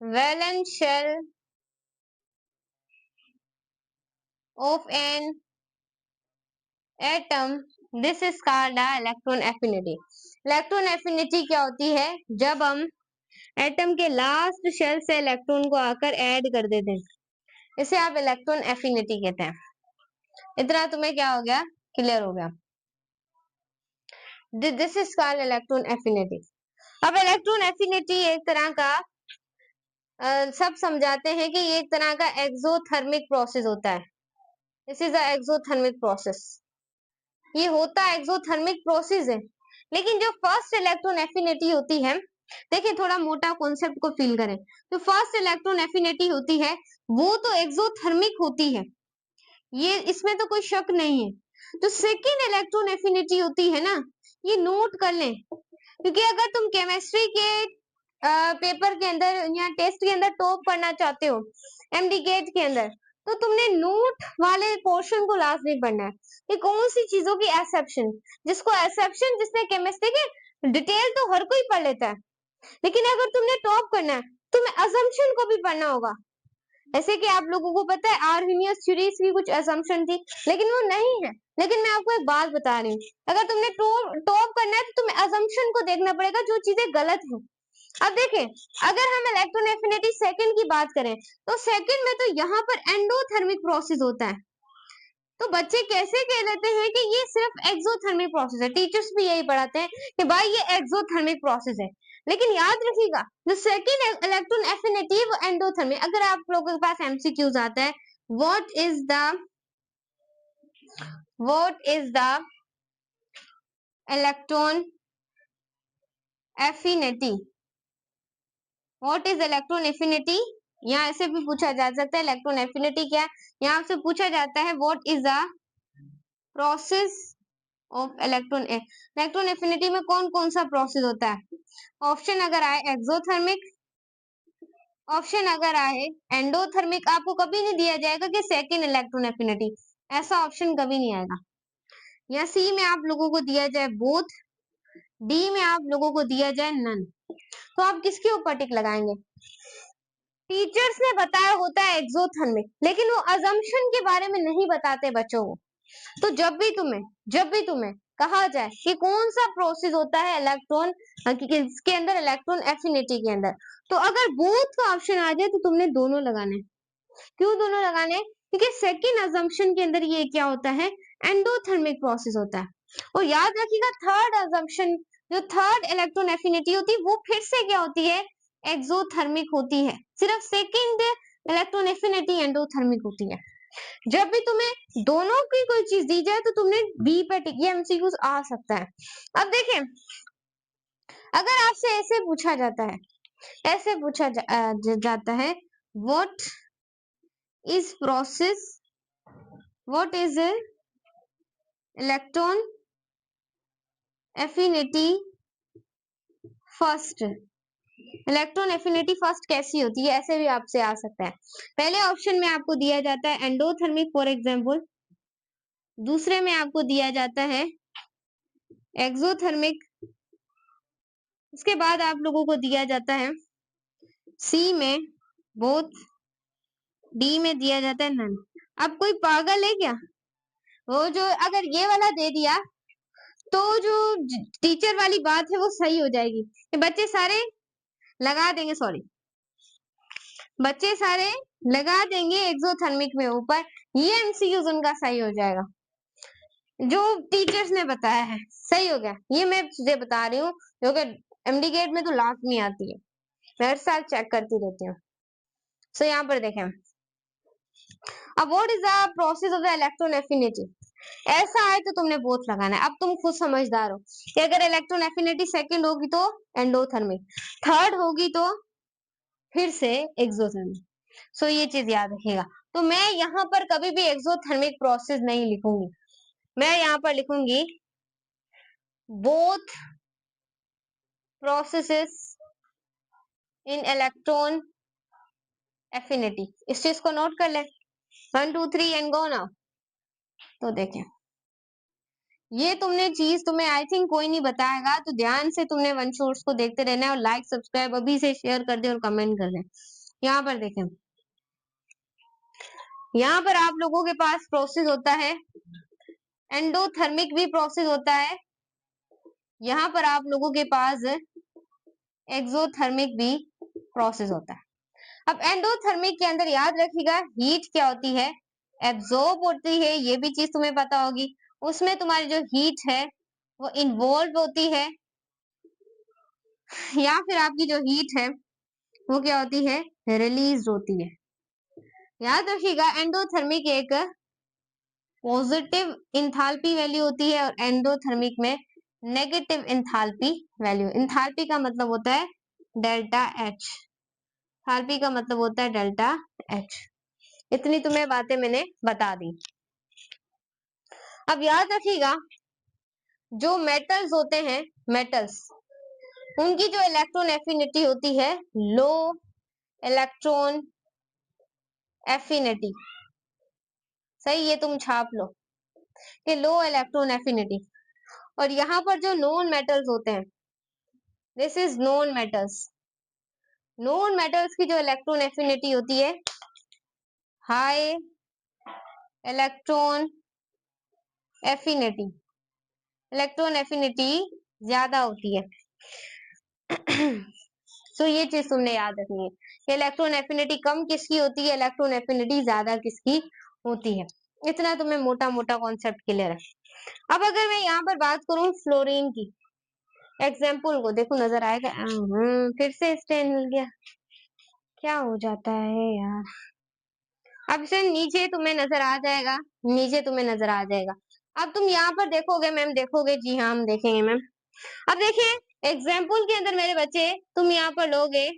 valence shell of an atom, this is called electron affinity. Electron affinity क्या होती है, जब हम एटम के लास्ट शेल से इलेक्ट्रॉन को आकर ऐड कर देते हैं, इसे आप इलेक्ट्रॉन एफिनिटी कहते हैं। इतना तुम्हें क्या हो गया, क्लियर हो गया। This is called electron affinity. अब इलेक्ट्रॉन एफिनिटी एक तरह का सब समझाते हैं कि ये एक तरह का एक्सोथर्मिक प्रोसेस होता है। This is a exothermic process, ये होता है एक्सोथर्मिक प्रोसेस है। लेकिन जो फर्स्ट इलेक्ट्रॉन एफिनिटी होती है, देखिए थोड़ा मोटा कॉन्सेप्ट को फील करें, तो फर्स्ट इलेक्ट्रॉन एफिनिटी होती है वो तो एक्सोथर्मिक होती है, ये इसमें तो कोई शक नहीं है। जो सेकेंड इलेक्ट्रॉन एफिनिटी होती है ना, ये नोट कर लें, क्योंकि अगर तुम केमिस्ट्री के पेपर के अंदर या टेस्ट के अंदर टॉप करना चाहते हो एमडी गेट के अंदर, तो तुमने नोट वाले पोर्शन को लास्ट नहीं पढ़ना है कि कौन सी चीजों की एक्सेप्शन, जिसने केमिस्ट्री के डिटेल तो हर कोई पढ़ लेता है, लेकिन अगर तुमने टॉप करना है तुम्हें असम्पशन को भी पढ़ना होगा। ऐसे कि आप लोगों को पता है आर्मीनियस थ्योरीज की कुछ असम्पशन थी, लेकिन वो नहीं है। लेकिन मैं आपको एक बात बता रही हूँ, अगर तुमने टॉप करना है तो तुम्हें असम्पशन को देखना पड़ेगा जो चीजें गलत है। अब देखें, अगर हम इलेक्ट्रॉन एफिनिटी सेकंड की बात करें तो सेकंड में तो यहाँ पर एंडोथर्मिक प्रोसेस होता है, तो बच्चे कैसे कह लेते हैं कि ये सिर्फ एक्सोथर्मिक प्रोसेस है, टीचर्स भी यही पढ़ाते हैं कि भाई ये एक्सोथर्मिक प्रोसेस है। लेकिन याद रखिएगा जो सेकंड इलेक्ट्रॉन एफिनिटी वो एंडोथर्मिक। अगर आप लोगों के पास एमसीक्यूज आता है, what is the electron affinity, what is electron affinity, यहाँ ऐसे भी पूछा जा सकता है इलेक्ट्रॉन एफिनिटी क्या, यहाँ से पूछा जाता है what is the process of electron affinity में कौन कौन सा प्रोसेस होता है। ऑप्शन अगर आए एक्सोथर्मिक, ऑप्शन अगर आए एंडोथर्मिक, आपको कभी नहीं दिया जाएगा कि सेकंड इलेक्ट्रॉन एफिनिटी, ऐसा ऑप्शन कभी नहीं आएगा। या सी में आप लोगों को दिया जाए बोथ, डी में आप लोगों को दिया जाए नन, तो आप किसके ऊपर टिक लगाएंगे। टीचर्स ने बताया होता है एक्सोथर्मिक, लेकिन वो अजम्पशन के बारे में नहीं बताते बच्चों को। तो जब भी तुम्हें कहा जाए कि कौन सा प्रोसेस होता है इलेक्ट्रॉन के अंदर, इलेक्ट्रॉन एफिनिटी के अंदर, तो अगर बोथ का ऑप्शन आ जाए तो तुमने दोनों लगाने। क्यों दोनों लगाने, क्योंकि सेकंड अजम्पशन के अंदर ये क्या होता है, एंडोथर्मिक प्रोसेस होता है। और याद रखिएगा थर्ड अजम्पशन, जो थर्ड इलेक्ट्रॉन एफिनिटी होती है वो फिर से क्या होती है, एक्सोथर्मिक होती है। सिर्फ सेकंड इलेक्ट्रॉन एफिनिटी एंडोथर्मिक होती है। जब भी तुम्हें दोनों की कोई चीज दी जाए तो तुमने बी पे टिक, ये एमसीक्यूज आ सकता है। अब देखें, अगर आपसे ऐसे पूछा जाता है, ऐसे पूछा जाता है, what is process, what is electron affinity first, electron affinity first कैसी होती है, ऐसे भी आपसे आ सकता है। पहले ऑप्शन में आपको दिया जाता है एंडोथर्मिक फॉर एग्जांपल, दूसरे में आपको दिया जाता है एक्सोथर्मिक, उसके बाद आप लोगों को दिया जाता है सी में बोथ, डी में दिया जाता है नन। अब कोई पागल है क्या, वो जो अगर ये वाला दे दिया तो जो टीचर वाली बात है वो सही हो जाएगी, कि बच्चे सारे लगा देंगे, सॉरी, बच्चे सारे लगा देंगे एक्सोथर्मिक में ऊपर, ये एमसीक्यूज उनका सही हो जाएगा जो टीचर्स ने बताया है, सही हो गया। ये मैं तुझे बता रही हूँ जो कि एमडी गेट में तो लाजमी आती है, मैं हर साल चेक करती रहती हूँ। सो यहाँ पर देखें, अब what is the process of the electron affinity, ऐसा है तो तुमने बोथ लगाना है। अब तुम खुद समझदार हो कि अगर इलेक्ट्रॉन एफिनिटी सेकंड होगी तो एंडोथर्मिक, थर्ड होगी तो फिर से एक्सोथर्मिक। सो ये चीज याद रखिएगा। तो मैं यहाँ पर कभी भी एक्सोथर्मिक प्रोसेस नहीं लिखूंगी, मैं यहाँ पर लिखूंगी बोथ प्रोसेसेस इन इलेक्ट्रॉन एफिनिटी। इस चीज को नोट कर ले, 1 2 3 एंड गो नाउ। तो देखें, ये तुमने चीज तुम्हें आई थिंक कोई नहीं बताएगा, तो ध्यान से तुमने वन शॉट्स को देखते रहना है, और लाइक सब्सक्राइब अभी से शेयर कर दे और कमेंट कर दे। यहाँ पर देखें, यहाँ पर आप लोगों के पास प्रोसेस होता है, एंडोथर्मिक भी प्रोसेस होता है, यहाँ पर आप लोगों के पास एक्सोथर्मिक भी प्रोसेस होता है। अब एंडोथर्मिक के अंदर याद रखिएगा हीट क्या होती है, एब्जॉर्ब होती है, ये भी चीज तुम्हें पता होगी। उसमें तुम्हारी जो हीट है वो इन्वॉल्व होती है, या फिर आपकी जो हीट है वो क्या होती है, रिलीज होती है। याद रखिएगा एंडोथर्मिक एक पॉजिटिव इंथाल्पी वैल्यू होती है और एंडोथर्मिक में नेगेटिव इंथाल्पी वैल्यू। इंथाल्पी का मतलब होता है डेल्टा एच, इंथाल्पी का मतलब होता है डेल्टा एच। इतनी तुम्हें बातें मैंने बता दी। अब याद रखिएगा जो मेटल्स होते हैं, मेटल्स, उनकी जो इलेक्ट्रॉन एफिनिटी होती है लो इलेक्ट्रॉन एफिनिटी, सही, ये तुम छाप लो कि लो इलेक्ट्रॉन एफिनिटी। और यहाँ पर जो नॉन मेटल्स होते हैं, this is non metals, non metals की जो इलेक्ट्रॉन एफिनिटी होती है high electron affinity, electron affinity ज्यादा होती है। तो ये चीज तुमने याद रखनी है कि इलेक्ट्रॉन एफिनिटी कम किसकी होती है, इलेक्ट्रॉन एफिनिटी ज्यादा किसकी होती है। इतना तुम्हें मोटा मोटा कॉन्सेप्ट क्लियर है। अब अगर मैं यहाँ पर बात करूं फ्लोरीन की एग्जाम्पल को, देखो नजर आएगा, फिर से स्टैंड मिल गया, क्या हो जाता है यार। अब से नीचे तुम्हें नजर आ जाएगा, नीचे तुम्हें नजर आ जाएगा। अब तुम यहाँ पर देखोगे मैम, देखोगे, जी हाँ हम देखेंगे मैम। अब देखिए एग्जाम्पल के अंदर मेरे बच्चे, तुम यहाँ पर लोगे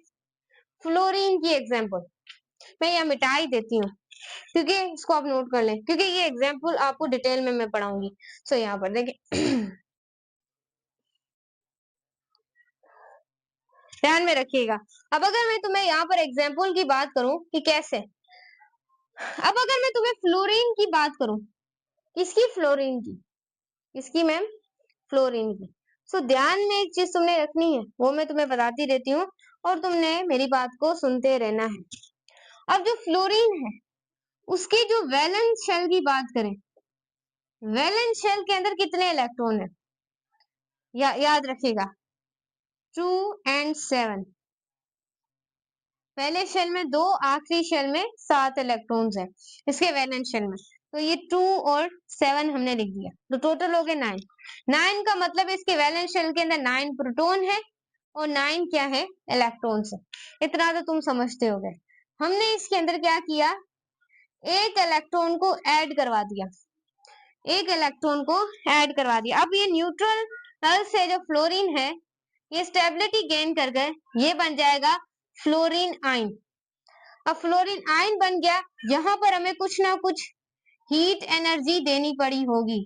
फ्लोरीन की एग्जाम्पल, मैं यहाँ मिटा ही देती हूँ क्योंकि इसको आप नोट कर लें, क्योंकि ये एग्जाम्पल आपको डिटेल में मैं पढ़ाऊंगी। सो यहाँ पर देखिए ध्यान में रखिएगा। अब अगर मैं तुम्हें यहाँ पर एग्जाम्पल की बात करूं कि कैसे, अब अगर मैं तुम्हें फ्लोरीन की बात करूं, किसकी, फ्लोरीन की, किसकी मैम, फ्लोरीन की। सो ध्यान में एक चीज तुमने रखनी है, वो मैं तुम्हें बताती रहती हूँ और तुमने मेरी बात को सुनते रहना है। अब जो फ्लोरीन है उसकी जो वैलेंस शेल की बात करें, वैलेंस शेल के अंदर कितने इलेक्ट्रॉन है, याद रखिएगा 2 and 7, पहले शेल में 2, आखिरी शेल में 7 इलेक्ट्रॉन्स है इसके वैलेंस शेल में। तो ये 2 और 7 हमने लिख दिया, तो टोटल हो गए 9। 9 का मतलब इसके वैलेंस शेल के अंदर 9 प्रोटॉन है और 9 क्या है, इलेक्ट्रॉन्स है। इतना तो तुम समझते हो गए। हमने इसके अंदर क्या किया, एक इलेक्ट्रॉन को ऐड करवा दिया, एक इलेक्ट्रॉन को ऐड करवा दिया। अब ये न्यूट्रल से जो फ्लोरीन है ये स्टेबिलिटी गेन कर गए, ये बन जाएगा फ्लोरीन आयन। अब फ्लोरीन आयन बन गया, यहाँ पर हमें कुछ ना कुछ हीट एनर्जी देनी पड़ी होगी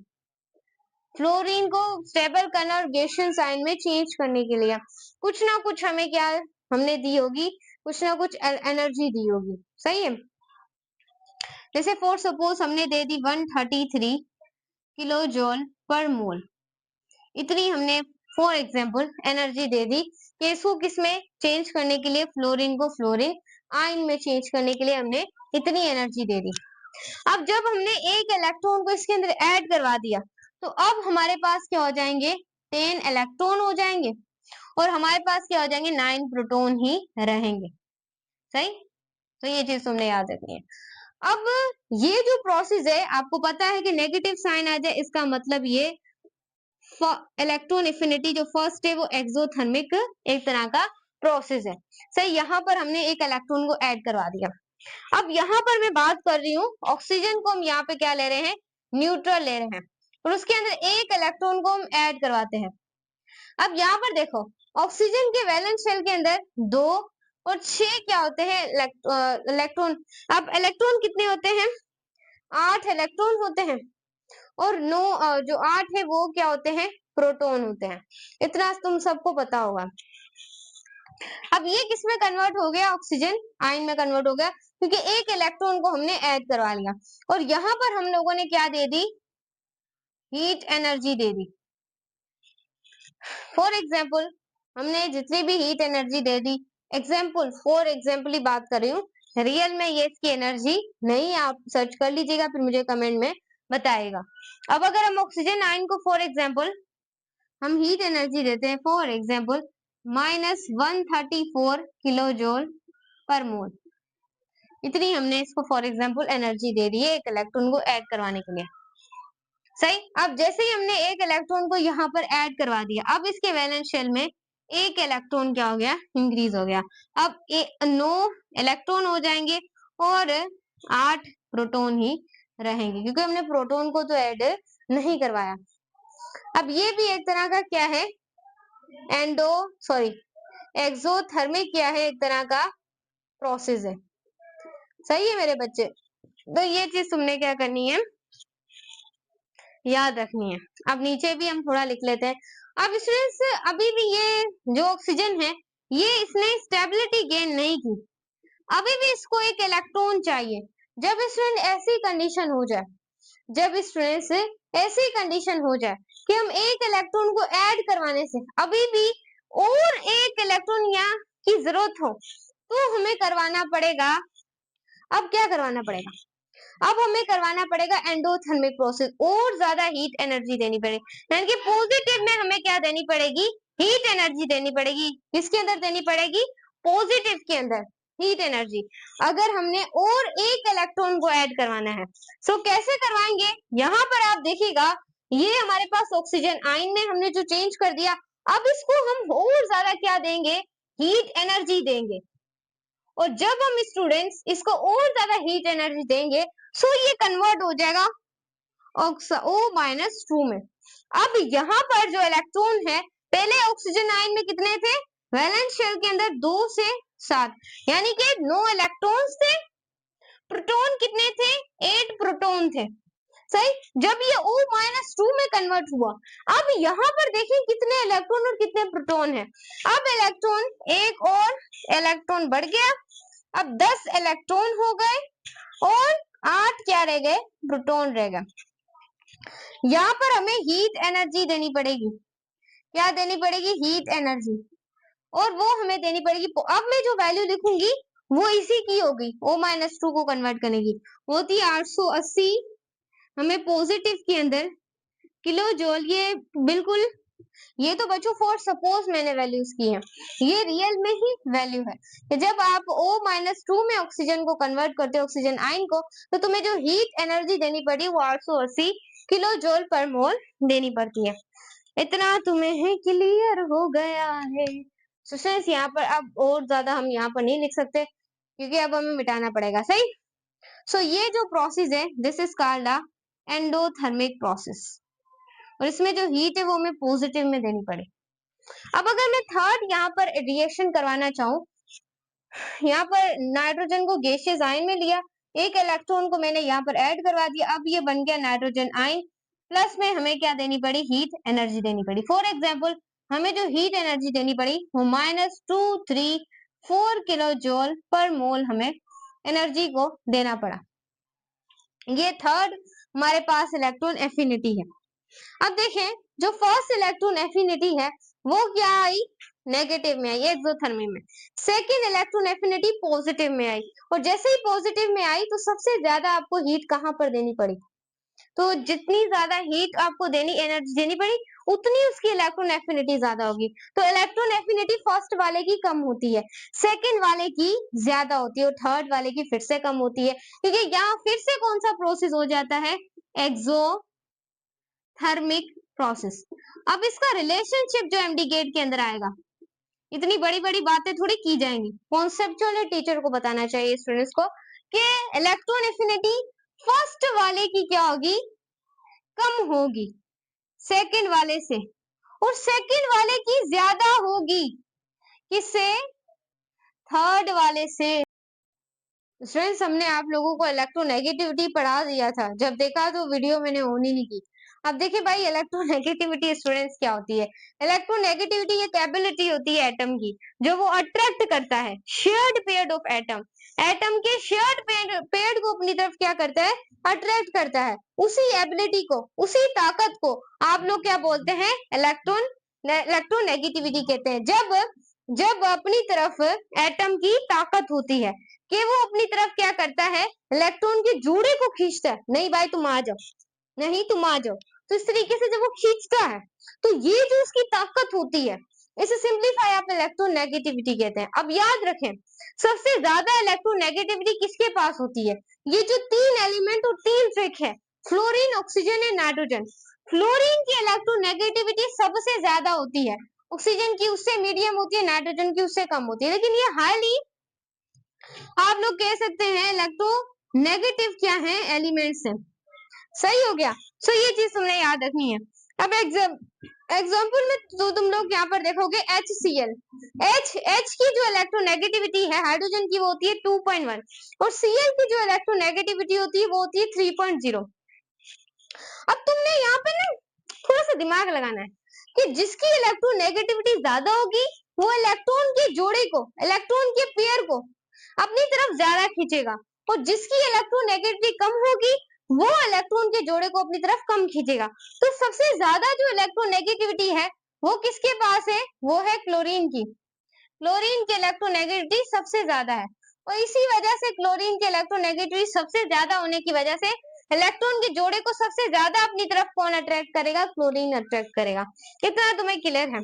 फ्लोरीन को स्टेबल करना और गैसियस आयन में चेंज करने के लिए। कुछ ना कुछ हमें क्या हमने दी होगी, कुछ ना कुछ एनर्जी दी होगी, सही है। जैसे फॉर सपोज हमने दे दी 133 किलो जूल पर मोल, इतनी हमने फॉर एग्जाम्पल एनर्जी दे दी कि इसको किसमें चेंज करने के लिए, फ्लोरीन को फ्लोरीन आयन में चेंज करने के लिए हमने इतनी एनर्जी दे दी। अब जब हमने एक इलेक्ट्रॉन को इसके अंदर ऐड करवा दिया तो अब हमारे पास क्या हो जाएंगे, 10 इलेक्ट्रॉन हो जाएंगे और हमारे पास क्या हो जाएंगे, 9 प्रोटॉन ही रहेंगे, सही। तो ये चीज तुमने याद रखनी है। अब ये जो प्रोसेस है आपको पता है कि नेगेटिव साइन आ जाए, इसका मतलब ये इलेक्ट्रॉन एफिनिटी जो फर्स्ट है वो एक्सोथर्मिक एक तरह का प्रोसेस है, सही। यहाँ पर हमने एक इलेक्ट्रॉन को ऐड करवा दिया। अब यहाँ पर मैं बात कर रही हूँ ऑक्सीजन को हम यहाँ पे क्या ले रहे हैं, न्यूट्रल ले रहे हैं और उसके अंदर एक इलेक्ट्रॉन को हम ऐड करवाते हैं। अब यहाँ पर देखो ऑक्सीजन के वैलेंस शेल के अंदर 2 और 6 क्या होते हैं, इलेक्ट्रॉन। अब इलेक्ट्रॉन कितने होते हैं, 8 इलेक्ट्रॉन होते हैं और 9 जो 8 है वो क्या होते हैं, प्रोटॉन होते हैं। इतना तुम सबको पता होगा। अब ये किसमें कन्वर्ट हो गया, ऑक्सीजन आयन में कन्वर्ट हो गया क्योंकि एक इलेक्ट्रॉन को हमने ऐड करवा लिया और यहाँ पर हम लोगों ने क्या दे दी, हीट एनर्जी दे दी। फॉर एग्जाम्पल हमने जितनी भी हीट एनर्जी दे दी, एग्जाम्पल फॉर एग्जाम्पल ही बात कर रही हूँ, रियल में ये इसकी एनर्जी नहीं, आप सर्च कर लीजिएगा फिर मुझे कमेंट में बताएगा। अब अगर हम ऑक्सीजन आयन को फॉर एग्जाम्पल हम हीट एनर्जी देते हैं, फॉर एग्जाम्पल -134 किलो जूल पर मोल, इतनी हमने इसको फॉर एग्जाम्पल एनर्जी दे दी है एक इलेक्ट्रॉन को ऐड करवाने के लिए, सही। अब जैसे ही हमने एक इलेक्ट्रॉन को यहाँ पर ऐड करवा दिया, अब इसके वैलेंस शेल में एक इलेक्ट्रॉन क्या हो गया, इंक्रीज हो गया। अब 9 इलेक्ट्रॉन हो जाएंगे और 8 प्रोटॉन ही रहेंगे क्योंकि हमने प्रोटॉन को तो ऐड नहीं करवाया। अब ये भी एक तरह का क्या है, एक्सोथर्मिक क्या है, एक तरह का प्रोसेस है, सही है मेरे बच्चे। तो ये चीज तुमने क्या करनी है, याद रखनी है। अब नीचे भी हम थोड़ा लिख लेते हैं। अब स्टूडेंट्स अभी भी ये जो ऑक्सीजन है ये इसने स्टेबिलिटी गेन नहीं की, अभी भी इसको एक इलेक्ट्रॉन चाहिए। जब स्टूडेंट ऐसी कंडीशन हो जाए, जब स्टूडेंट्स ऐसी कंडीशन हो जाए कि हम एक इलेक्ट्रॉन को ऐड करवाने से अभी भी और एक इलेक्ट्रॉन यहाँ की जरूरत हो तो हमें करवाना पड़ेगा, अब क्या करवाना पड़ेगा, अब हमें करवाना पड़ेगा एंडोथर्मिक प्रोसेस, और ज्यादा हीट एनर्जी देनी पड़ेगी। यानी कि पॉजिटिव में हमें क्या देनी पड़ेगी, हीट एनर्जी देनी पड़ेगी। किसके अंदर देनी पड़ेगी, पॉजिटिव के अंदर हीट एनर्जी, अगर हमने और एक इलेक्ट्रॉन को ऐड करवाना है। सो कैसे करवाएंगे, यहाँ पर आप देखिएगा ये हमारे पास ऑक्सीजन आयन में हमने जो चेंज कर दिया, अब इसको हम और ज्यादा क्या देंगे, हीट एनर्जी देंगे। और जब हम स्टूडेंट्स इसको और ज्यादा हीट एनर्जी देंगे सो ये कन्वर्ट हो जाएगा O-2 में। अब यहाँ पर जो इलेक्ट्रॉन है, पहले ऑक्सीजन आयन में कितने थे, वैलेंस शेल के अंदर 2 से 7, यानी कि 9 इलेक्ट्रॉन्स थे, प्रोटॉन कितने थे, 8 प्रोटॉन थे, सही। जब ये O-2 में कन्वर्ट हुआ, अब यहाँ पर देखिए कितने इलेक्ट्रॉन और कितने प्रोटॉन है। अब इलेक्ट्रॉन एक और इलेक्ट्रॉन बढ़ गया, अब 10 इलेक्ट्रॉन हो गए और 8 क्या रह गए, प्रोटॉन रह गए। यहाँ पर हमें हीट एनर्जी देनी पड़ेगी, क्या देनी पड़ेगी, हीट एनर्जी, और वो हमें देनी पड़ेगी। अब मैं जो वैल्यू लिखूंगी वो इसी की होगी, O-2 को कन्वर्ट करने की, वो थी 880 हमें पॉजिटिव के अंदर किलो जूल, ये बिल्कुल ये तो बच्चों फॉर सपोज मैंने वैल्यूज की है, ये रियल में ही वैल्यू है कि जब आप O-2 में ऑक्सीजन को कन्वर्ट करते हो ऑक्सीजन आयन को, तो तुम्हें जो हीट एनर्जी देनी पड़ी वो 880 किलो जूल पर मोल देनी पड़ती है। इतना तुम्हें क्लियर हो गया है। सो फ्रेंड्स यहाँ पर अब और ज्यादा हम यहाँ पर नहीं लिख सकते क्योंकि अब हमें मिटाना पड़ेगा, सही। सो ये जो प्रोसेस है this is called a endothermic process, और इसमें जो हीट है वो हमें पॉजिटिव में देनी पड़े। अब अगर मैं थर्ड यहाँ पर रिएक्शन करवाना चाहूँ, यहाँ पर नाइट्रोजन को गैसियस आयन में लिया, एक इलेक्ट्रॉन को मैंने यहाँ पर ऐड करवा दिया, अब ये बन गया नाइट्रोजन आयन, प्लस में हमें क्या देनी पड़ी, हीट एनर्जी देनी पड़ी। फॉर एग्जाम्पल हमें जो हीट एनर्जी देनी पड़ी वो -234 किलो जूल पर मोल हमें एनर्जी को देना पड़ा। ये थर्ड हमारे पास इलेक्ट्रॉन एफिनिटी है। अब देखें जो फर्स्ट इलेक्ट्रॉन एफिनिटी है वो क्या आई, नेगेटिव में आई एक्सोथर्मी में। सेकेंड इलेक्ट्रॉन एफिनिटी पॉजिटिव में आई, और जैसे ही पॉजिटिव में आई तो सबसे ज्यादा आपको हीट कहाँ पर देनी पड़ी, तो जितनी ज्यादा हीट आपको देनी एनर्जी देनी पड़ी उतनी उसकी इलेक्ट्रॉन एफिनिटी ज्यादा होगी। तो इलेक्ट्रॉन एफिनिटी फर्स्ट वाले की कम होती है, सेकंड वाले की ज्यादा होती है, और थर्ड वाले की फिर से कम होती है, क्योंकि यहाँ फिर से कौन सा प्रोसेस हो जाता है, एक्सोथर्मिक प्रोसेस। अब इसका रिलेशनशिप जो एमडी गेट के अंदर आएगा, इतनी बड़ी बड़ी बातें थोड़ी की जाएंगी, कॉन्सेप्चुअल टीचर को बताना चाहिए स्टूडेंट्स को कि इलेक्ट्रॉन एफिनिटी फर्स्ट वाले की क्या होगी, कम होगी सेकंड वाले से, और सेकंड वाले की ज्यादा होगी किससे, थर्ड वाले से। फ्रेंड्स हमने आप लोगों को इलेक्ट्रोनेगेटिविटी पढ़ा दिया था, जब देखा तो वीडियो मैंने ऑन ही नहीं की। अब देखिए भाई इलेक्ट्रोनेगेटिविटी स्टूडेंट्स क्या होती है, इलेक्ट्रोनेगेटिविटी एक एबिलिटी होती है एटम की जो वो अट्रैक्ट करता है shared pair of atom, atom के शेयर्ड पेयर को अपनी तरफ क्या करता है, अट्रैक्ट करता है। उसी एबिलिटी को, उसी ताकत को आप लोग क्या बोलते हैं, इलेक्ट्रोनेगेटिविटी कहते हैं। जब अपनी तरफ एटम की ताकत होती है कि वो अपनी तरफ क्या करता है, इलेक्ट्रॉन के जोड़े को खींचता है, नहीं भाई तुम आ जाओ, नहीं तुम आ जाओ, तो इस तरीके से जब वो खींचता है तो ये जो उसकी ताकत होती है इसे सिंप्लीफाई आप इलेक्ट्रोनेगेटिविटी कहते हैं। अब याद रखें सबसे ज्यादा इलेक्ट्रोनेगेटिविटी किसके पास होती है, ये जो तीन एलिमेंट और तीन ट्रिक है, fluorine oxygen and nitrogen, fluorine की इलेक्ट्रोनेगेटिविटी सबसे ज्यादा होती है, ऑक्सीजन की उससे मीडियम होती है, नाइट्रोजन की उससे कम होती है, लेकिन ये हाईली आप लोग कह सकते हैं इलेक्ट्रोनेगेटिव क्या है, एलिमेंट्स है। सही हो गया। सो ये चीज तुमने याद रखनी है। अब एग्जाम्पल में तो तुम लोग यहाँ पर देखोगे HCl, H की जो इलेक्ट्रोनेगेटिविटी है हाइड्रोजन की वो होती है 2.1, और Cl की जो इलेक्ट्रोनेगेटिविटी होती है वो होती है 3.0। अब तुमने यहाँ पे ना थोड़ा सा दिमाग लगाना है कि जिसकी इलेक्ट्रोनेगेटिविटी ज्यादा होगी वो इलेक्ट्रॉन के जोड़े को, इलेक्ट्रॉन के पेयर को अपनी तरफ ज्यादा खींचेगा, और जिसकी इलेक्ट्रोनेगेटिविटी कम होगी वो इलेक्ट्रॉन के जोड़े को अपनी तरफ कम खींचेगा। तो सबसे ज्यादा जो इलेक्ट्रोनेगेटिविटी है वो किसके पास है, वो है क्लोरीन की। क्लोरीन की इलेक्ट्रोनेगेटिविटी सबसे ज्यादा है, और इसी वजह से क्लोरीन की इलेक्ट्रोनेगेटिविटी सबसे ज्यादा होने की वजह से इलेक्ट्रॉन के जोड़े को सबसे ज्यादा अपनी तरफ कौन अट्रैक्ट करेगा, क्लोरीन अट्रैक्ट करेगा। कितना तुम्हें क्लियर है।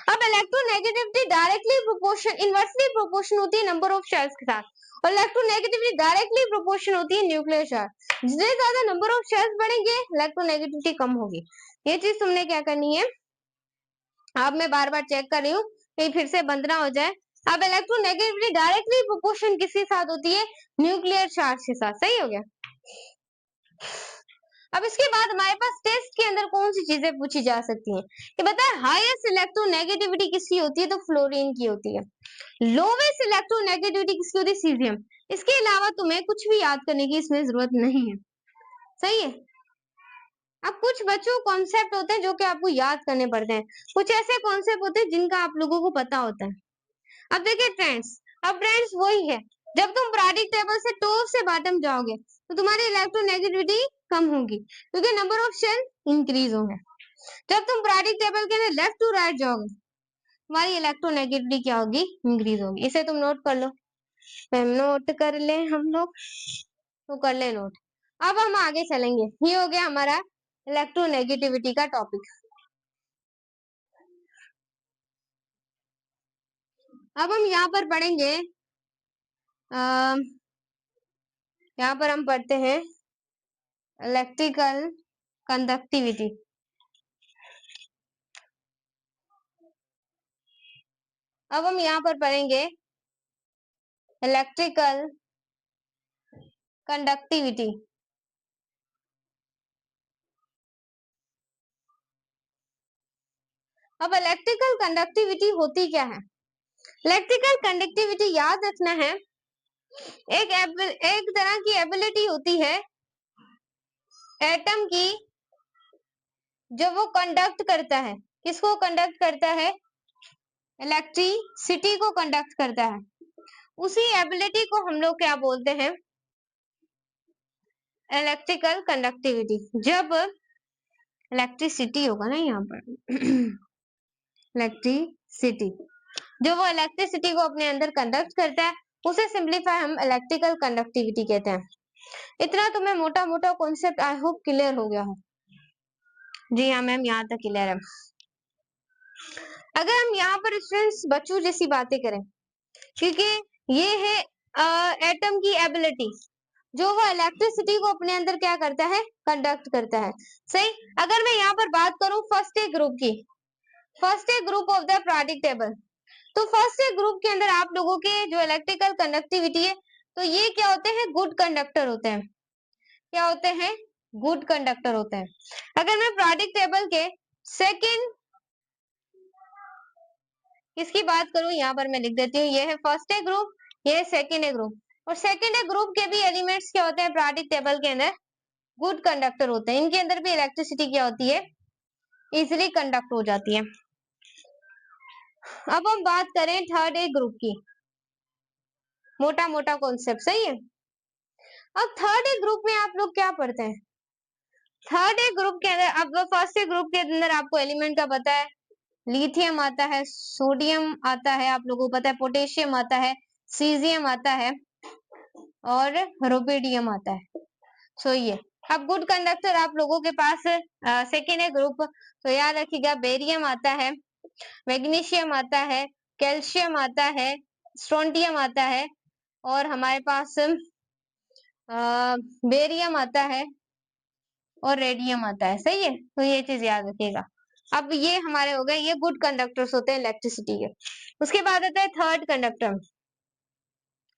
अब electronegativity directly proportion inversely proportion होती है नंबर ऑफ शेल्स के साथ, और इलेक्ट्रोनेगेटिविटी डायरेक्टली प्रोपोर्शन होती है न्यूक्लियर चार्ज। जितने ज्यादा नंबर ऑफ शेल्स बढ़ेंगे इलेक्ट्रोनेगेटिविटी कम होगी। ये चीज तुमने क्या करनी है, अब मैं बार बार चेक कर रही हूँ कहीं फिर से बंद ना हो जाए। अब इलेक्ट्रोनेगेटिविटी डायरेक्टली प्रोपोर्शन किसके साथ होती है, न्यूक्लियर चार्ज के साथ। सही हो गया। अब इसके बाद हमारे पास टेस्ट के अंदर कौन सी चीजें पूछी जा सकती हैं कि बताए हाईएस्ट इलेक्ट्रोनेगेटिविटी किसकी होती है, तो फ्लोरीन की होती है। लोवेस्ट इलेक्ट्रोनेगेटिविटी किसकी होती है, सीजियम। इसके अलावा तुम्हें कुछ भी याद करने की इसमें जरूरत नहीं है। सही है। अब कुछ बच्चों कॉन्सेप्ट होते हैं जो कि आपको याद करने पड़ते हैं, कुछ ऐसे कॉन्सेप्ट होते हैं जिनका आप लोगों को पता होता है। अब देखिए ट्रेंड्स, अब ट्रेंड्स वही है, जब तुम पीरियोडिक टेबल से टॉप से बॉटम जाओगे तो तुम्हारी इलेक्ट्रोनेगेटिविटी कम होगी क्योंकि नंबर ऑफ शेल इंक्रीज होंगे। जब तुम पीरियोडिक टेबल के अंदर लेफ्ट टू राइट जाओगे तुम्हारी इलेक्ट्रोनेगेटिविटी क्या होगी, इंक्रीज होगी। इसे तुम नोट कर लो, नोट कर ले हम लोग, तो कर ले नोट। अब हम आगे चलेंगे, ये हो गया हमारा इलेक्ट्रोनेगेटिविटी का टॉपिक। अब हम यहाँ पर पढ़ेंगे, यहाँ पर हम पढ़ते हैं इलेक्ट्रिकल कंडक्टिविटी। अब हम यहाँ पर पढ़ेंगे इलेक्ट्रिकल कंडक्टिविटी। अब इलेक्ट्रिकल कंडक्टिविटी होती क्या है? इलेक्ट्रिकल कंडक्टिविटी याद रखना है, एक तरह की एबिलिटी होती है एटम की, जो वो कंडक्ट करता है। किसको कंडक्ट करता है? इलेक्ट्रिसिटी को कंडक्ट करता है। उसी एबिलिटी को हम लोग क्या बोलते हैं? Electrical conductivity. जब इलेक्ट्रिसिटी होगा ना यहाँ पर इलेक्ट्रिसिटी, जो वो इलेक्ट्रिसिटी को अपने अंदर कंडक्ट करता है, उसे सिंपलीफाई हम इलेक्ट्रिकल कंडक्टिविटी कहते हैं। इतना तुम्हें मोटा मोटा कॉन्सेप्ट आई होप क्लियर हो गया हो। जी हाँ मैम, यहाँ तक क्लियर है। अगर हम यहाँ पर स्टूडेंट्स बच्चों जैसी बातें करें, क्योंकि ये है एटम की एबिलिटी, जो वो इलेक्ट्रिसिटी को अपने अंदर क्या करता है? कंडक्ट करता है। सही। अगर मैं यहाँ पर बात करूं फर्स्ट ए ग्रुप की, first A group of the periodic table, तो फर्स्ट ए ग्रुप के अंदर आप लोगों के जो इलेक्ट्रिकल कंडक्टिविटी है, तो ये क्या होते हैं? गुड कंडक्टर होते हैं। क्या होते हैं? गुड कंडक्टर होते हैं। अगर मैं पीरियोडिक टेबल के सेकंड इसकी बात करूं, यहाँ पर मैं लिख देती हूँ, ये है फर्स्ट ए ग्रुप, ये है सेकंड ए ग्रुप। और सेकंड ए ग्रुप के भी एलिमेंट्स क्या होते हैं पीरियोडिक टेबल के अंदर? गुड कंडक्टर होते हैं। इनके अंदर भी इलेक्ट्रिसिटी क्या होती है? इजिली कंडक्ट हो जाती है। अब हम बात करें थर्ड ए ग्रुप की, मोटा मोटा कॉन्सेप्ट। सही है। अब थर्ड ए ग्रुप में आप लोग क्या पढ़ते हैं? थर्ड ए ग्रुप के अंदर, अब फर्स्ट ए ग्रुप के अंदर आपको एलिमेंट का पता है, लिथियम आता है, सोडियम आता है, आप लोगों को पता है पोटेशियम आता है, सीजियम आता है और रुबिडियम आता है। सो ये अब गुड कंडक्टर आप लोगों के पास सेकेंड है ग्रुप, तो याद रखिएगा बेरियम आता है, मैग्नीशियम आता है, कैल्शियम आता है, स्ट्रोंटियम आता है और हमारे पास बेरियम आता है और रेडियम आता है। सही है, तो ये चीज याद रखिएगा। अब ये हमारे हो गए, ये गुड कंडक्टर्स होते हैं इलेक्ट्रिसिटी के। उसके बाद आता है third conductor,